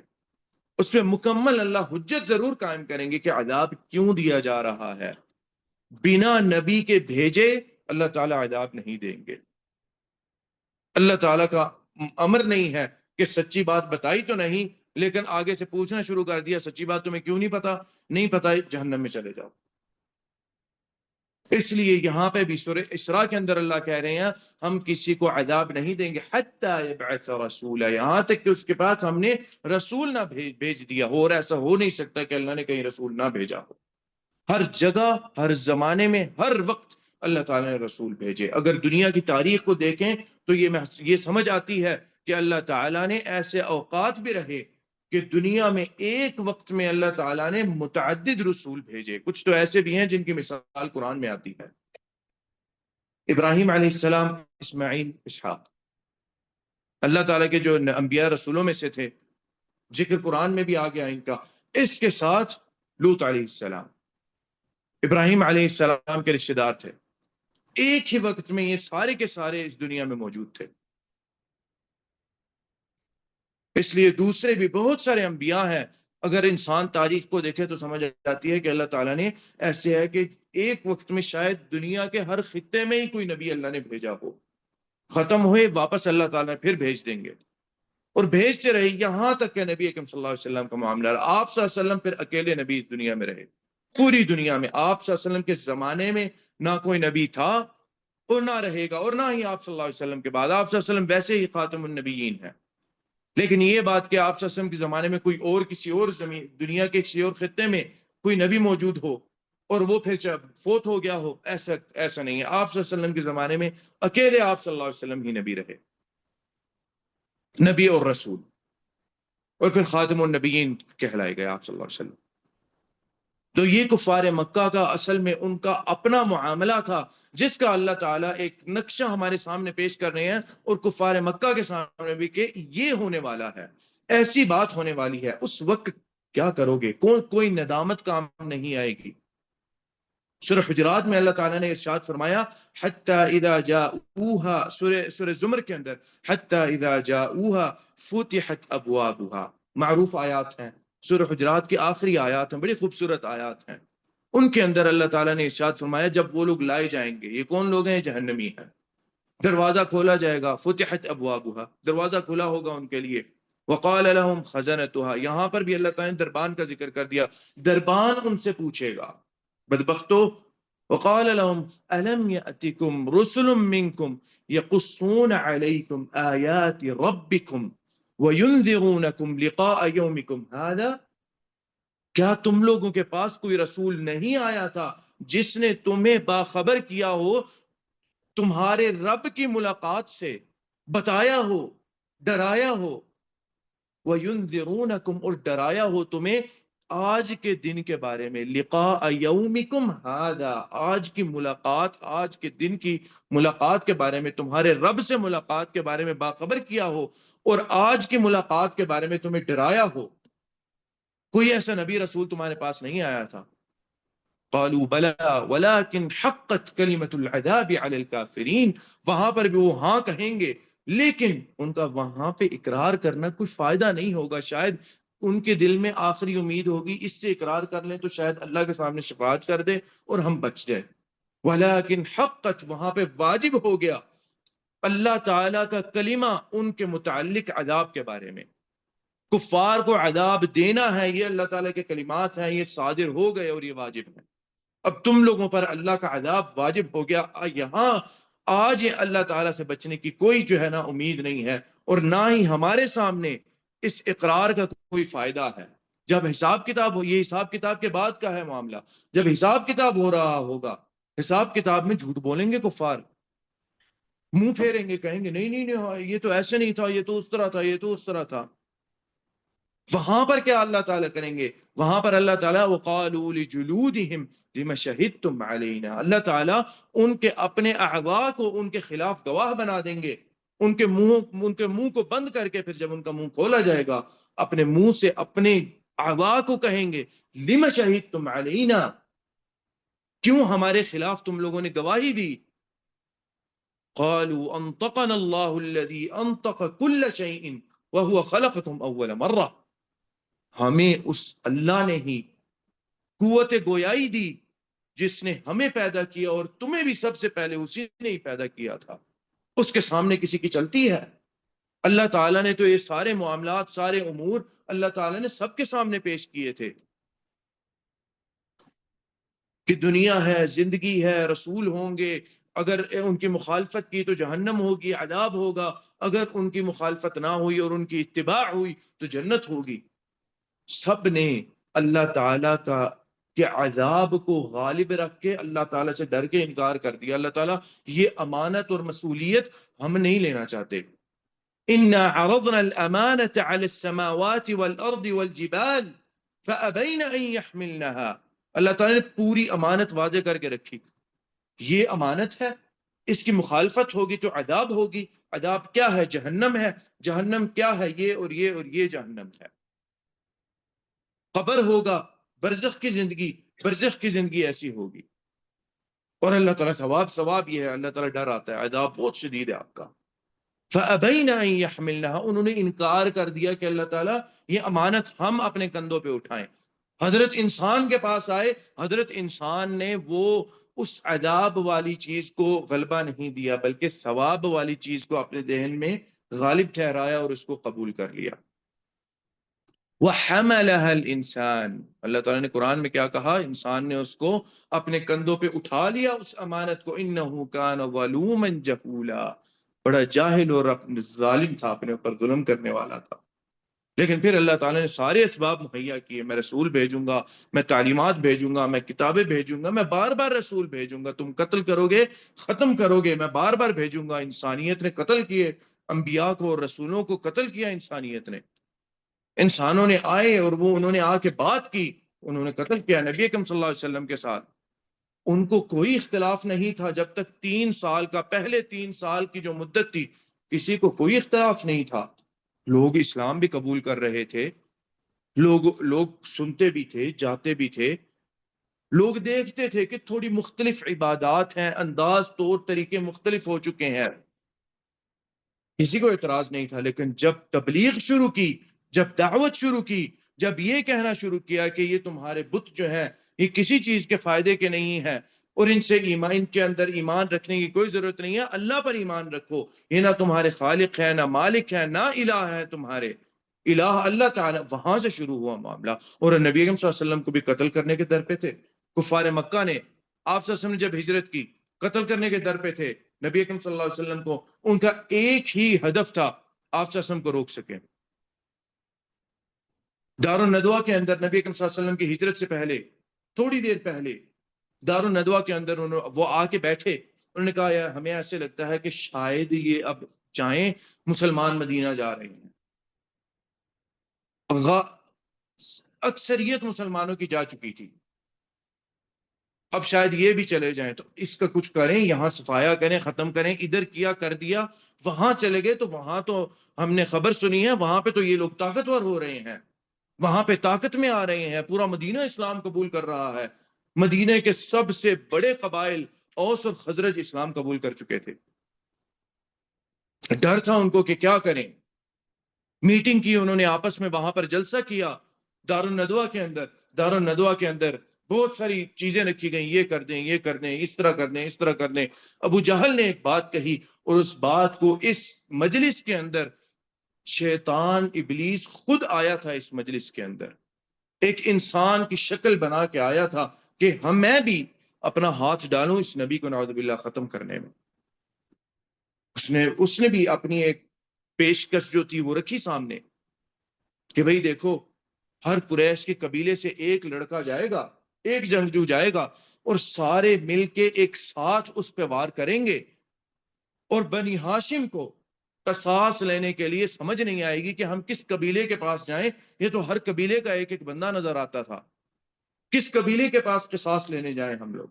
[SPEAKER 1] اس پہ مکمل اللہ حجت ضرور قائم کریں گے کہ عذاب کیوں دیا جا رہا ہے. بنا نبی کے بھیجے اللہ تعالیٰ عذاب نہیں دیں گے. اللہ تعالیٰ کا امر نہیں ہے کہ سچی بات بتائی تو نہیں لیکن آگے سے پوچھنا شروع کر دیا سچی بات تمہیں کیوں نہیں پتا، نہیں پتا جہنم میں چلے جاؤ. اس لیے یہاں پہ بھی سورہ اسراء کے اندر اللہ کہہ رہے ہیں ہم کسی کو عذاب نہیں دیں گے حتی یبعث رسولا، یہاں تک کہ اس کے پاس ہم نے رسول نہ بھیج دیا ہو. اور ایسا ہو نہیں سکتا کہ اللہ نے کہیں رسول نہ بھیجا ہو. ہر جگہ ہر زمانے میں ہر وقت اللہ تعالیٰ نے رسول بھیجے. اگر دنیا کی تاریخ کو دیکھیں تو یہ سمجھ آتی ہے کہ اللہ تعالیٰ نے ایسے اوقات بھی رہے کہ دنیا میں ایک وقت میں اللہ تعالیٰ نے متعدد رسول بھیجے. کچھ تو ایسے بھی ہیں جن کی مثال قرآن میں آتی ہے. ابراہیم علیہ السلام، اسماعیل، اسحاق، اللہ تعالیٰ کے جو انبیاء رسولوں میں سے تھے، ذکر قرآن میں بھی آ گیا ان کا. اس کے ساتھ لوط علیہ السلام ابراہیم علیہ السلام کے رشتہ دار تھے. ایک ہی وقت میں یہ سارے کے سارے اس دنیا میں موجود تھے. اس لیے دوسرے بھی بہت سارے انبیاء ہیں. اگر انسان تاریخ کو دیکھے تو سمجھ آتی ہے کہ اللہ تعالیٰ نے ایسے ہے کہ ایک وقت میں شاید دنیا کے ہر خطے میں ہی کوئی نبی اللہ نے بھیجا ہو. ختم ہوئے واپس اللہ تعالیٰ پھر بھیج دیں گے اور بھیجتے رہے یہاں تک کہ نبی اکرم صلی اللہ علیہ وسلم کا معاملہ رہا. آپ صلی اللہ علیہ وسلم پھر اکیلے نبی اس دنیا میں رہے. پوری دنیا میں آپ صلی اللہ علیہ وسلم کے زمانے میں نہ کوئی نبی تھا اور نہ رہے گا، اور نہ ہی آپ صلی اللہ علیہ وسلم کے بعد. آپ صلی اللہ علیہ وسلم ویسے ہی خاتم النبیین ہیں. لیکن یہ بات کہ آپ صلی اللہ علیہ وسلم کے زمانے میں کوئی اور کسی اور دنیا کے کسی اور خطے میں کوئی نبی موجود ہو اور وہ پھر فوت ہو گیا ہو، ایسا نہیں ہے. آپ صلی اللہ علیہ وسلم کے زمانے میں اکیلے آپ صلی اللہ علیہ وسلم ہی نبی رہے، نبی اور رسول، اور پھر خاتم النبیین کہلائے گئے آپ صلی اللہ علیہ وسلم. تو یہ کفار مکہ کا اصل میں ان کا اپنا معاملہ تھا جس کا اللہ تعالیٰ ایک نقشہ ہمارے سامنے پیش کر رہے ہیں، اور کفار مکہ کے سامنے بھی کہ یہ ہونے والا ہے، ایسی بات ہونے والی ہے. اس وقت کیا کرو گے؟ کوئی ندامت کام نہیں آئے گی. سورہ حجرات میں اللہ تعالیٰ نے ارشاد فرمایا حتی اذا جاؤوها، سورہ زمر کے اندر حتی اذا جاؤوها فتحت ابوابها، معروف آیات ہیں. سورہ حجرات کی آخری آیات ہیں، بڑی خوبصورت آیات ہیں. ان کے اندر اللہ تعالیٰ نے ارشاد فرمایا جب وہ لوگ لائے جائیں گے، یہ کون لوگ ہیں؟ جہنمی ہیں. دروازہ کھولا جائے گا، فتحت ابوابها، دروازہ کھلا ہوگا ان کے لیے. وقال لهم خزنتها، یہاں پر بھی اللہ تعالیٰ نے دربان کا ذکر کر دیا. دربان ان سے پوچھے گا بدبختو. وقال لهم الم يأتكم رسل منكم يقصون عليكم آيات ربكم وينذرونكم لقاء يومكم هذا، کیا تم لوگوں کے پاس کوئی رسول نہیں آیا تھا جس نے تمہیں باخبر کیا ہو تمہارے رب کی ملاقات سے، بتایا ہو، ڈرایا ہو. وَيُنذِرُونَكُمْ، اور ڈرایا ہو تمہیں آج کے دن کے بارے میں. لقاء یومکم ھذا، آج کی ملاقات، آج کے دن کی ملاقات کے بارے میں، تمہارے رب سے ملاقات کے بارے میں باخبر کیا ہو اور آج کی ملاقات کے بارے میں تمہیں ڈرایا ہو. کوئی ایسا نبی رسول تمہارے پاس نہیں آیا تھا؟ قالوا بلا ولكن حقت کلمۃ العذاب علی الکافرین، وہاں پر بھی وہ ہاں کہیں گے، لیکن ان کا وہاں پہ اقرار کرنا کچھ فائدہ نہیں ہوگا. شاید ان کے دل میں آخری امید ہوگی اس سے اقرار کر لیں تو شاید اللہ کے سامنے شفاعت کر دے اور ہم بچ جائیں. ولیکن حقت، وہاں پہ واجب ہو گیا اللہ تعالیٰ کا کلمہ ان کے متعلق عذاب کے بارے میں. کفار کو عذاب دینا ہے، یہ اللہ تعالیٰ کے کلمات ہیں، یہ صادر ہو گئے اور یہ واجب ہے. اب تم لوگوں پر اللہ کا عذاب واجب ہو گیا. یہاں آج اللہ تعالیٰ سے بچنے کی کوئی جو ہے نا امید نہیں ہے، اور نہ ہی ہمارے سامنے اس اقرار کا کوئی فائدہ ہے. جب حساب کتاب ہو، یہ حساب کتاب کے بعد کا ہے معاملہ، جب حساب کتاب ہو رہا ہوگا، حساب کتاب میں جھوٹ بولیں گے کفار، منہ پھیریں گے، کہیں گے نہیں نہیں نہیں یہ تو ایسے نہیں تھا، یہ تو اس طرح تھا، یہ تو اس طرح تھا. وہاں پر کیا اللہ تعالیٰ کریں گے؟ وہاں پر اللہ تعالیٰ وَقَالُوا لِجُلُودِهِمْ لِمَ شَهِدْتُمْ عَلَيْنَا، اللہ تعالیٰ ان کے اپنے اعضاء کو ان کے خلاف گواہ بنا دیں گے. ان کے منہ کو بند کر کے پھر جب ان کا منہ کھولا جائے گا اپنے منہ سے اپنے اعضاء کو کہیں گے لِمَ شَهِدْتُمْ عَلَيْنَا، کیوں ہمارے خلاف تم لوگوں نے گواہی دی؟ قَالُوا أَنطَقَنَا اللَّهُ الَّذِي أَنطَقَ كُلَّ شَيْءٍ وَهُوَ خَلَقَكُمْ أَوَّلَ مَرَّةٍ، ہمیں اس اللہ نے ہی قوت گویائی دی جس نے ہمیں پیدا کیا اور تمہیں بھی سب سے پہلے اسی نے ہی پیدا کیا تھا. اس کے سامنے کسی کی چلتی ہے؟ اللہ تعالیٰ نے تو یہ سارے معاملات، سارے امور اللہ تعالیٰ نے سب کے سامنے پیش کیے تھے کہ دنیا ہے، زندگی ہے، رسول ہوں گے، اگر ان کی مخالفت کی تو جہنم ہوگی، عذاب ہوگا، اگر ان کی مخالفت نہ ہوئی اور ان کی اتباع ہوئی تو جنت ہوگی. سب نے اللہ تعالیٰ کے عذاب کو غالب رکھ کے اللہ تعالیٰ سے ڈر کے انکار کر دیا. اللہ تعالیٰ یہ امانت اور مسئولیت ہم نہیں لینا چاہتے. اِنَّا عَرَضْنَا الْأَمَانَةَ عَلَى السَّمَاوَاتِ وَالْأَرْضِ وَالْجِبَالِ فَأَبَيْنَ أَن يَحْمِلْنَهَا، اللہ تعالیٰ نے پوری امانت واضح کر کے رکھی. یہ امانت ہے، اس کی مخالفت ہوگی تو عذاب ہوگی. عذاب کیا ہے؟ جہنم ہے. جہنم کیا ہے؟ یہ اور یہ اور یہ جہنم ہے. قبر ہوگا، برزخ کی زندگی، برزخ کی زندگی ایسی ہوگی. اور اللہ تعالیٰ ثواب یہ ہے، اللہ تعالیٰ ڈر آتا ہے، عذاب بہت شدید ہے آپ کا. فَأَبَيْنَ أَن يَحْمِلْنَهَا، انہوں نے انکار کر دیا کہ اللہ تعالیٰ یہ امانت ہم اپنے کندھوں پہ اٹھائیں. حضرت انسان کے پاس آئے، حضرت انسان نے وہ اس عذاب والی چیز کو غلبہ نہیں دیا بلکہ ثواب والی چیز کو اپنے ذہن میں غالب ٹھہرایا اور اس کو قبول کر لیا. وَحَمَلَهَا الْإِنسَانِ، اللہ تعالیٰ نے قرآن میں کیا کہا؟ انسان نے اس کو اپنے کندھوں پہ اٹھا لیا اس امانت کو. إِنَّهُ كَانَ ظَلُومًا جَهُولًا، بڑا جاہل اور ظالم تھا، اپنے اوپر ظلم کرنے والا تھا. لیکن پھر اللہ تعالیٰ نے سارے اسباب مہیا کیے، میں رسول بھیجوں گا، میں تعلیمات بھیجوں گا، میں کتابیں بھیجوں گا، میں بار بار رسول بھیجوں گا. تم قتل کرو گے، ختم کرو گے، میں بار بار بھیجوں گا. انسانیت نے قتل کیے، انبیاء کو اور رسولوں کو قتل کیا انسانیت نے. انسانوں نے آئے اور وہ انہوں نے آ کے بات کی، انہوں نے قتل کیا نبی اکرم صلی اللہ علیہ وسلم کے ساتھ. ان کو کوئی اختلاف نہیں تھا جب تک 3 سال کا، پہلے 3 سال کی جو مدت تھی، کسی کو کوئی اختلاف نہیں تھا. لوگ اسلام بھی قبول کر رہے تھے، لوگ سنتے بھی تھے، جاتے بھی تھے. لوگ دیکھتے تھے کہ تھوڑی مختلف عبادات ہیں، انداز، طور طریقے مختلف ہو چکے ہیں، کسی کو اعتراض نہیں تھا. لیکن جب تبلیغ شروع کی، جب دعوت شروع کی، جب یہ کہنا شروع کیا کہ یہ تمہارے بت جو ہیں یہ کسی چیز کے فائدے کے نہیں ہیں اور ان سے ایمان، ان کے اندر ایمان رکھنے کی کوئی ضرورت نہیں ہے، اللہ پر ایمان رکھو، یہ نہ تمہارے خالق ہے، نہ مالک ہے، نہ الہ ہے تمہارے، الہ اللہ تعالی، وہاں سے شروع ہوا معاملہ۔ اور نبی اکرم صلی اللہ علیہ وسلم کو بھی قتل کرنے کے در پہ تھے کفار مکہ نے، آپ صلی اللہ علیہ وسلم نے جب ہجرت کی قتل کرنے کے در پہ تھے نبی اکرم صلی اللہ علیہ وسلم کو، ان کا ایک ہی ہدف تھا، آپ صلی اللہ علیہ وسلم کو روک سکیں۔ دار الندوہ کے اندر نبی اکرم صلی اللہ علیہ وسلم کی ہجرت سے پہلے، تھوڑی دیر پہلے، دار الندوہ کے اندر وہ آ کے بیٹھے، انہوں نے کہا یار ہمیں ایسے لگتا ہے کہ شاید یہ اب جائیں، مسلمان مدینہ جا رہے ہیں، اکثریت مسلمانوں کی جا چکی تھی، اب شاید یہ بھی چلے جائیں، تو اس کا کچھ کریں، یہاں صفایا کریں، ختم کریں، ادھر کیا کر دیا، وہاں چلے گئے تو وہاں تو ہم نے خبر سنی ہے وہاں پہ تو یہ لوگ طاقتور ہو رہے ہیں، وہاں پہ طاقت میں آ رہے ہیں، پورا مدینہ اسلام قبول کر رہا ہے، مدینہ کے سب سے بڑے قبائل اوس اور خزرج اسلام قبول کر چکے تھے، ڈر تھا ان کو کہ کیا کریں، میٹنگ کی انہوں نے آپس میں، وہاں پر جلسہ کیا دار الندوہ کے اندر، دار الندوہ کے اندر بہت ساری چیزیں رکھی گئیں، یہ کر دیں، یہ کر دیں، اس طرح کر دیں، اس طرح کر دیں۔ ابو جہل نے ایک بات کہی اور اس بات کو اس مجلس کے اندر شیطان ابلیس خود آیا تھا، اس مجلس کے اندر ایک انسان کی شکل بنا کے آیا تھا کہ میں بھی اپنا ہاتھ ڈالوں اس نبی کو نعوذ باللہ ختم کرنے میں۔ اس نے بھی اپنی ایک پیشکش جو تھی وہ رکھی سامنے کہ بھئی دیکھو، ہر قریش کے قبیلے سے ایک لڑکا جائے گا، ایک جنگجو جائے گا اور سارے مل کے ایک ساتھ اس پہ وار کریں گے، اور بنی ہاشم کو قصاص لینے کے لیے سمجھ نہیں آئے گی کہ ہم کس قبیلے کے پاس جائیں، یہ تو ہر قبیلے کا ایک ایک بندہ نظر آتا تھا، کس قبیلے کے پاس قصاص لینے جائیں ہم لوگ،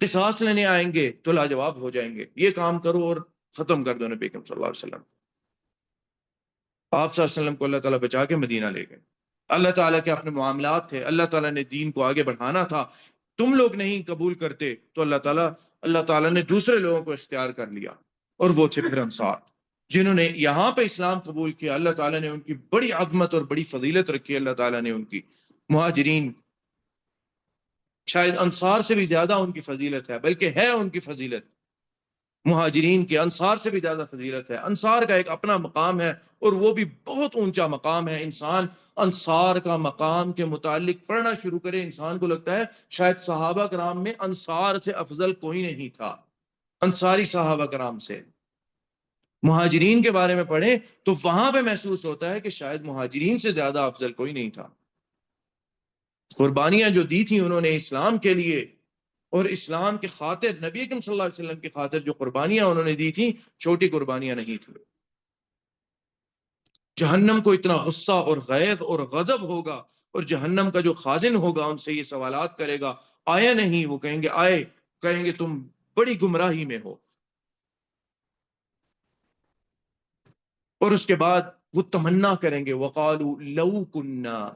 [SPEAKER 1] قصاص لینے آئیں گے تو لاجواب ہو جائیں گے، یہ کام کرو اور ختم کر دو نبی اکرم صلی اللہ علیہ وسلم۔ آپ صلی اللہ علیہ وسلم کو اللہ تعالیٰ بچا کے مدینہ لے گئے، اللہ تعالیٰ کے اپنے معاملات تھے، اللہ تعالیٰ نے دین کو آگے بڑھانا تھا، تم لوگ نہیں قبول کرتے تو اللہ تعالیٰ نے دوسرے لوگوں کو اختیار کر لیا، اور وہ تھے پھر انصار، جنہوں نے یہاں پہ اسلام قبول کیا، اللہ تعالیٰ نے ان کی بڑی عظمت اور بڑی فضیلت رکھی، اللہ تعالیٰ نے ان کی، مہاجرین شاید انصار سے بھی زیادہ ان کی فضیلت ہے، بلکہ ہے ان کی فضیلت مہاجرین کے انصار سے بھی زیادہ فضیلت ہے، انصار کا ایک اپنا مقام ہے اور وہ بھی بہت اونچا مقام ہے۔ انسان انصار کا مقام کے متعلق پڑھنا شروع کرے، انسان کو لگتا ہے شاید صحابہ کرام میں انصار سے افضل کوئی نہیں تھا، انصاری صحابہ کرام سے مہاجرین کے بارے میں پڑھیں تو وہاں پہ محسوس ہوتا ہے کہ شاید مہاجرین سے زیادہ افضل کوئی نہیں تھا۔ قربانیاں جو دی تھیں انہوں نے اسلام کے لیے اور اسلام کی خاطر، نبی اکرم صلی اللہ علیہ وسلم کی خاطر جو قربانیاں انہوں نے دی تھیں، چھوٹی قربانیاں نہیں تھیں۔ جہنم کو اتنا غصہ اور غیظ اور غضب ہوگا، اور جہنم کا جو خازن ہوگا ان سے یہ سوالات کرے گا، آیا نہیں؟ وہ کہیں گے آئے، کہیں گے تم بڑی گمراہی میں ہو، اور اس کے بعد وہ تمنا کریں گے، وَقَالُوا لَوْ كُنَّا،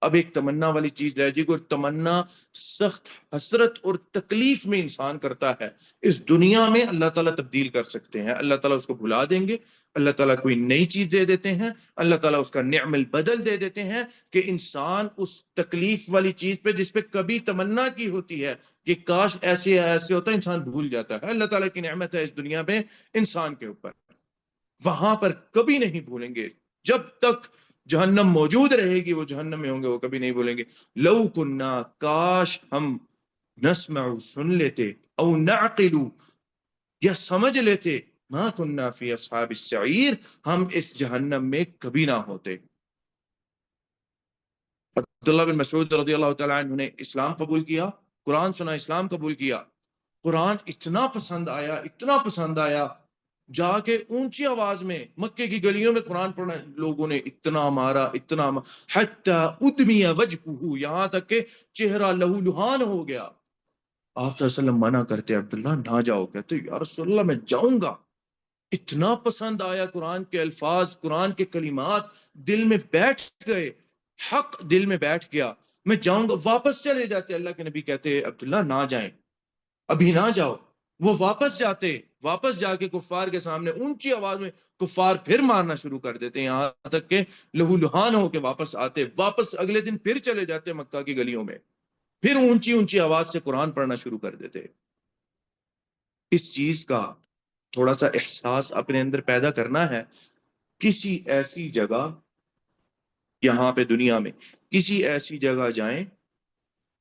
[SPEAKER 1] اب ایک تمنا والی چیز رہ جائے گی، اور تمنا سخت حسرت اور تکلیف میں انسان کرتا ہے، اس دنیا میں اللہ تعالیٰ تبدیل کر سکتے ہیں، اللہ تعالیٰ اس کو بھلا دیں گے، اللہ تعالیٰ کوئی نئی چیز دے دیتے ہیں، اللہ تعالیٰ اس کا نعم البدل دے دیتے ہیں کہ انسان اس تکلیف والی چیز پہ جس پہ کبھی تمنا کی ہوتی ہے کہ کاش ایسے ایسے ہوتا، انسان بھول جاتا ہے۔ اللہ تعالیٰ کی نعمت ہے اس دنیا میں انسان کے اوپر، وہاں پر کبھی نہیں بھولیں گے، جب تک جہنم موجود رہے گی وہ جہنم میں ہوں گے، وہ کبھی نہیں بولیں گے لو کننا، کاش ہم نسمع سن لیتے، او نعقل یا سمجھ لیتے، ما کننا فی اصحاب السعیر، ہم اس جہنم میں کبھی نہ ہوتے۔ عبداللہ بن مسعود رضی اللہ تعالیٰ عنہ نے اسلام قبول کیا، قرآن سنا، اسلام قبول کیا، قرآن اتنا پسند آیا، اتنا پسند آیا، جا کے اونچی آواز میں مکے کی گلیوں میں قرآن پڑھنا، لوگوں نے اتنا مارا، اتنا حتی ادمی وجہہ، یہاں تک کہ چہرہ لہو لہان ہو گیا۔ آپ صلی اللہ علیہ وسلم منع کرتے، عبداللہ نہ جاؤ، کہتے یا رسول اللہ میں جاؤں گا، اتنا پسند آیا قرآن کے الفاظ، قرآن کے کلمات دل میں بیٹھ گئے، حق دل میں بیٹھ گیا، میں جاؤں گا، واپس چلے جاتے۔ اللہ کے نبی کہتے عبداللہ نہ جائیں، ابھی نہ جاؤ، وہ واپس جا کے کفار کے سامنے اونچی آواز میں کفار پھر مارنا شروع کر دیتے ہیں، یہاں تک کہ لہو لہان ہو کے واپس آتے، واپس اگلے دن پھر چلے جاتے مکہ کی گلیوں میں، پھر اونچی اونچی آواز سے قرآن پڑھنا شروع کر دیتے۔ اس چیز کا تھوڑا سا احساس اپنے اندر پیدا کرنا ہے۔ کسی ایسی جگہ، یہاں پہ دنیا میں کسی ایسی جگہ جائیں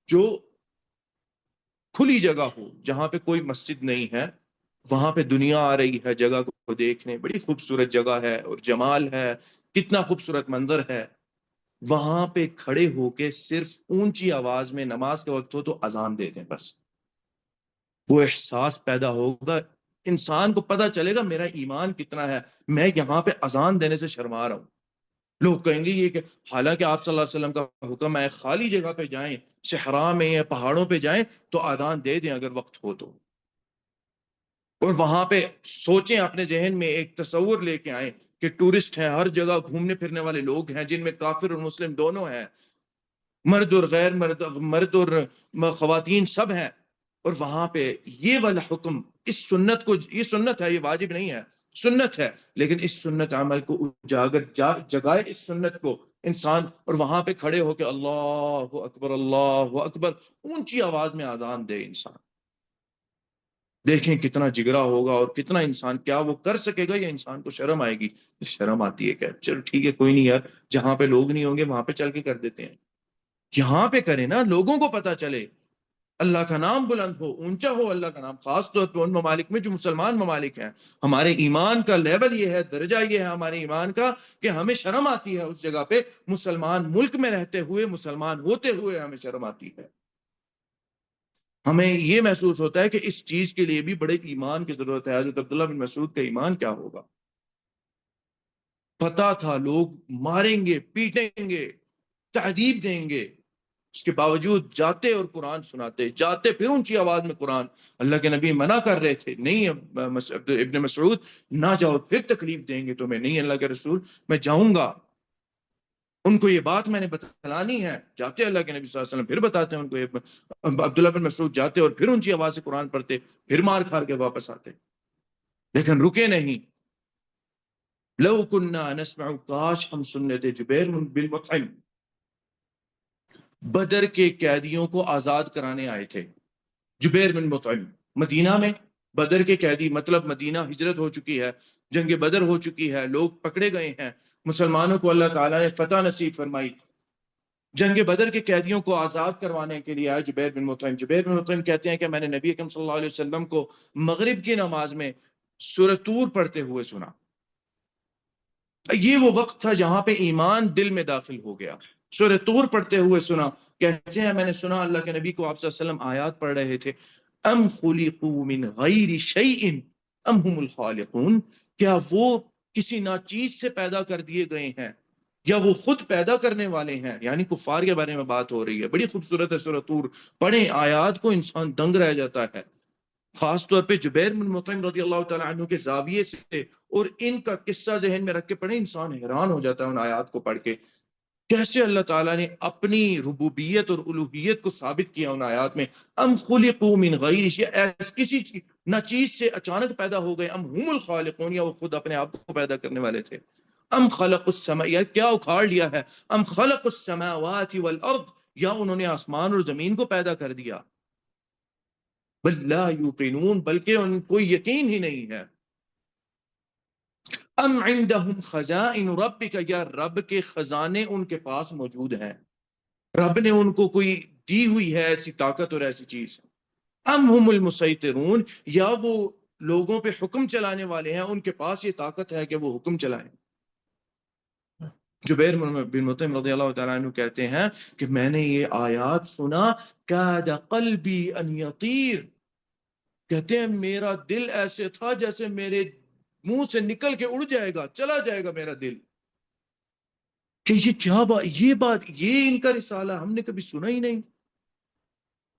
[SPEAKER 1] جو کھلی جگہ ہو، جہاں پہ کوئی مسجد نہیں ہے، وہاں پہ دنیا آ رہی ہے جگہ کو دیکھنے، بڑی خوبصورت جگہ ہے اور جمال ہے، کتنا خوبصورت منظر ہے، وہاں پہ کھڑے ہو کے صرف اونچی آواز میں نماز کا وقت ہو تو اذان دے دیں، بس وہ احساس پیدا ہوگا، انسان کو پتہ چلے گا میرا ایمان کتنا ہے، میں یہاں پہ اذان دینے سے شرما رہا ہوں۔ لوگ کہیں گے یہ کہ حالانکہ آپ صلی اللہ علیہ وسلم کا حکم ہے خالی جگہ پہ جائیں، صحرا میں یا پہاڑوں پہ جائیں تو اذان دے دیں اگر وقت ہو تو، اور وہاں پہ سوچیں، اپنے ذہن میں ایک تصور لے کے آئیں کہ ٹورسٹ ہیں، ہر جگہ گھومنے پھرنے والے لوگ ہیں جن میں کافر اور مسلم دونوں ہیں، مرد اور غیر مرد، مرد اور خواتین سب ہیں، اور وہاں پہ یہ والا حکم، اس سنت کو، یہ سنت ہے، یہ واجب نہیں ہے، سنت ہے، لیکن اس سنت عمل کو اجاگر جگائے اس سنت کو انسان، اور وہاں پہ کھڑے ہو کے اللہ اکبر اونچی آواز میں اذان دے انسان، دیکھیں کتنا جگرا ہوگا اور کتنا انسان، کیا وہ کر سکے گا یا انسان کو شرم آئے گی؟ شرم آتی ہے کہ چلو ٹھیک ہے کوئی نہیں یار، جہاں پہ لوگ نہیں ہوں گے وہاں پہ چل کے کر دیتے ہیں، یہاں پہ کریں نا، لوگوں کو پتا چلے، اللہ کا نام بلند ہو، اونچا ہو اللہ کا نام، خاص طور پہ ان ممالک میں جو مسلمان ممالک ہیں۔ ہمارے ایمان کا لیول یہ ہے، درجہ یہ ہے ہمارے ایمان کا کہ ہمیں شرم آتی ہے اس جگہ پہ، مسلمان ملک میں رہتے ہوئے، مسلمان ہوتے ہوئے ہمیں شرم آتی ہے، ہمیں یہ محسوس ہوتا ہے کہ اس چیز کے لیے بھی بڑے ایمان کی ضرورت ہے۔ حضرت عبداللہ بن مسعود کا ایمان کیا ہوگا؟ پتا تھا لوگ ماریں گے، پیٹیں گے، تہذیب دیں گے، اس کے باوجود جاتے اور قرآن سناتے، جاتے پھر اونچی آواز میں قرآن، اللہ کے نبی منع کر رہے تھے، نہیں ابن مسعود نہ جاؤ، پھر تکلیف دیں گے تمہیں، نہیں اللہ کے رسول میں جاؤں گا، ان کو یہ بات میں نے بتلانی ہے، جاتے اللہ کے نبی صلی اللہ علیہ وسلم پھر بتاتے ہیں ان کو، عبداللہ بن مسعود جاتے اور پھر اونچی آواز سے قرآن پڑھتے، پھر مار کھار کے واپس آتے، لیکن رکے نہیں۔ لو کننا نسمع، کاش ہم سن لیتے، جبیر بن مطعم بدر کے قیدیوں کو آزاد کرانے آئے تھے، جبیر بن مطعم مدینہ میں، بدر کے قیدی، مطلب مدینہ ہجرت ہو چکی ہے، جنگ بدر ہو چکی ہے، لوگ پکڑے گئے ہیں، مسلمانوں کو اللہ تعالیٰ نے فتح نصیب فرمائی، جنگ بدر کے قیدیوں کو آزاد کروانے کے لیے آئے جبیر بن مطعم۔ جبیر بن مطعم کہتے ہیں کہ میں نے نبی اکرم صلی اللہ علیہ وسلم کو مغرب کی نماز میں سورہ طور پڑھتے ہوئے سنا، یہ وہ وقت تھا جہاں پہ ایمان دل میں داخل ہو گیا، سورہ طور پڑھتے ہوئے سنا، کہتے ہیں میں نے سنا اللہ کے نبی کو، آپ صلی اللہ علیہ وسلم آیات پڑھ رہے تھے، ام خلقوا من غیر شیء ام هم الخالقون، کیا وہ کسی ناچیز سے پیدا کر دیے گئے ہیں یا وہ خود پیدا کرنے والے ہیں، یعنی کفار کے بارے میں بات ہو رہی ہے، بڑی خوبصورت ہے سورہ طور، پڑھیں آیات کو انسان دنگ رہ جاتا ہے، خاص طور پہ جبیر بن مطعم رضی اللہ تعالیٰ عنہ کے زاویے سے، اور ان کا قصہ ذہن میں رکھ کے پڑھیں، انسان حیران ہو جاتا ہے ان آیات کو پڑھ کے، کیسے اللہ تعالیٰ نے اپنی ربوبیت اور الوہیت کو ثابت کیا ان آیات میں، ام خلقوا من غیر شیء، کسی نہ چیز سے اچانک پیدا ہو گئے، ام هم الخالقون، یا وہ خود اپنے آپ کو پیدا کرنے والے تھے، ام خلق السماء، یا کیا اکھاڑ لیا ہے، ام خلق السماوات والارض، یا انہوں نے آسمان اور زمین کو پیدا کر دیا، بل لا یوقنون، بلکہ ان کو یقین ہی نہیں ہے، ام عندهم خزائن ربک، یا رب کے خزانے ان کے پاس موجود ہیں، رب نے ان کو کوئی دی ہوئی ہے ایسی طاقت اور ایسی چیز، ام هم المسیطرون، یا وہ لوگوں پہ حکم چلانے والے ہیں، ان کے پاس یہ طاقت ہے کہ وہ حکم چلائیں۔ جبیر بن مطعم رضی اللہ تعالیٰ عنہ کہتے ہیں کہ میں نے یہ آیات سنا، کاد قلبی ان یطیر، کہتے ہیں میرا دل ایسے تھا جیسے میرے منہ سے نکل کے اڑ جائے گا، چلا جائے گا میرا دل، کہ یہ کیا بات، یہ ان کا رسالہ ہم نے کبھی سنا ہی نہیں،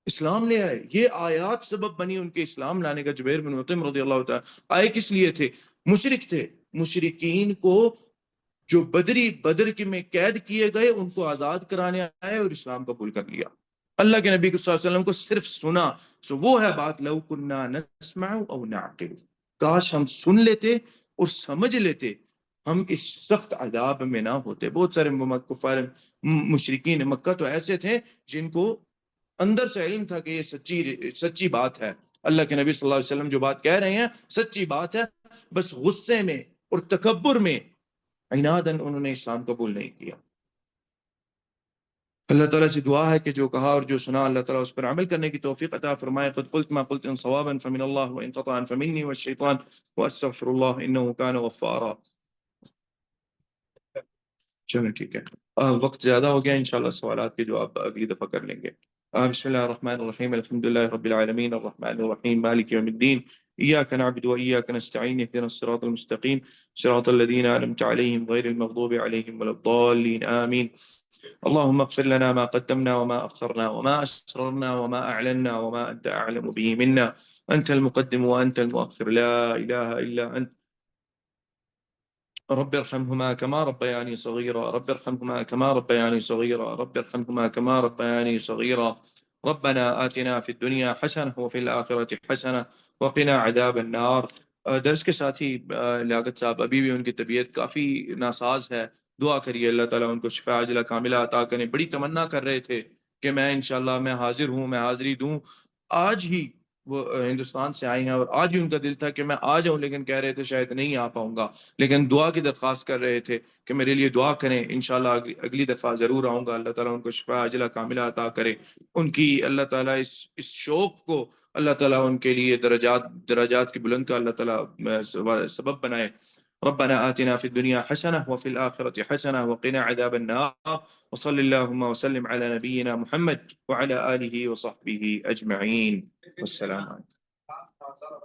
[SPEAKER 1] اسلام لے آئے، یہ آیات سبب بنی ان کے اسلام لانے کا۔ جبیر بن مطعم رضی اللہ تعالیٰ آئے کس لیے تھے؟ مشرک تھے، مشرکین کو جو بدر کے میں قید کیے گئے ان کو آزاد کرانے آئے اور اسلام قبول کر لیا۔ اللہ کے نبی صلی اللہ علیہ وسلم کو صرف سنا. سو وہ ہے بات لو کنا نسمع او نعقل، کاش ہم سن لیتے اور سمجھ لیتے، ہم اس سخت عذاب میں نہ ہوتے. بہت سارے کفار مشرکین مکہ تو ایسے تھے جن کو اندر سے علم تھا کہ یہ سچی بات ہے، اللہ کے نبی صلی اللہ علیہ وسلم جو بات کہہ رہے ہیں سچی بات ہے، بس غصے میں اور تکبر میں عناداً انہوں نے اسلام قبول نہیں کیا. اللہ تعالیٰ سے دعا ہے کہ جو کہا اور جو سنا اللہ تعالیٰ اس پر عمل کرنے کی توفیق عطا فرمائے. قد قلت ما قلت ان صوابا فمن اللہ وان خطأ فمنی والشیطان واستغفر اللہ انه كان غفارا. چلو ٹھیک ہے، وقت زیادہ ہو گیا، انشاءاللہ سوالات کے جواب اگلی دفعہ کر لیں گے. بسم اللہ الرحمن الرحیم، الحمد للہ رب العالمین الرحمن الرحیم مالک یوم الدین، ایاک نعبد وایاک نستعین اهدنا الصراط المستقیم صراط الذین انعمت علیہم غیر المغضوب علیہم ولا الضالین آمین. اللهم اغفر لنا ما قدمنا وما أخرنا وما أسررنا وما أعلنا وما أنت أعلم به منا، أنت المقدم وأنت المؤخر، لا إله إلا أنت. رب ارحمهما كما ربياني صغيرا، رب ارحمهما كما ربياني صغيرا، رب ارحمهما كما ربياني صغيرا. ربنا آتنا في الدنيا حسنة وفي الآخرة حسنة وقنا عذاب النار. درس کے ساتھ ہی لیاقت صاحب ابھی بھی ان کی طبیعت کافی ناساز ہے، دعا کریے اللہ تعالیٰ ان کو شفا عاجلہ کاملہ عطا کریں. بڑی تمنا کر رہے تھے کہ میں انشاءاللہ میں حاضر ہوں، میں حاضری دوں. آج ہی وہ ہندوستان سے آئی ہیں اور آج ہی ان کا دل تھا کہ میں آ جاؤں، لیکن کہہ رہے تھے شاید نہیں آ پاؤں گا، لیکن دعا کی درخواست کر رہے تھے کہ میرے لیے دعا کریں، انشاءاللہ اگلی دفعہ ضرور آؤں گا. اللہ تعالیٰ ان کو شفا عاجلہ کاملہ عطا کرے. ان کی اللہ تعالیٰ اس شوق کو اللہ تعالیٰ ان کے لیے درجات کی بلند کا اللہ تعالیٰ سبب بنائے. ربنا آتنا في الدنيا حسنة وفي الآخرة حسنة وقنا عذاب النار. وصل اللهم وسلم على نبينا محمد وعلى آله وصحبه أجمعين. والسلام عليكم.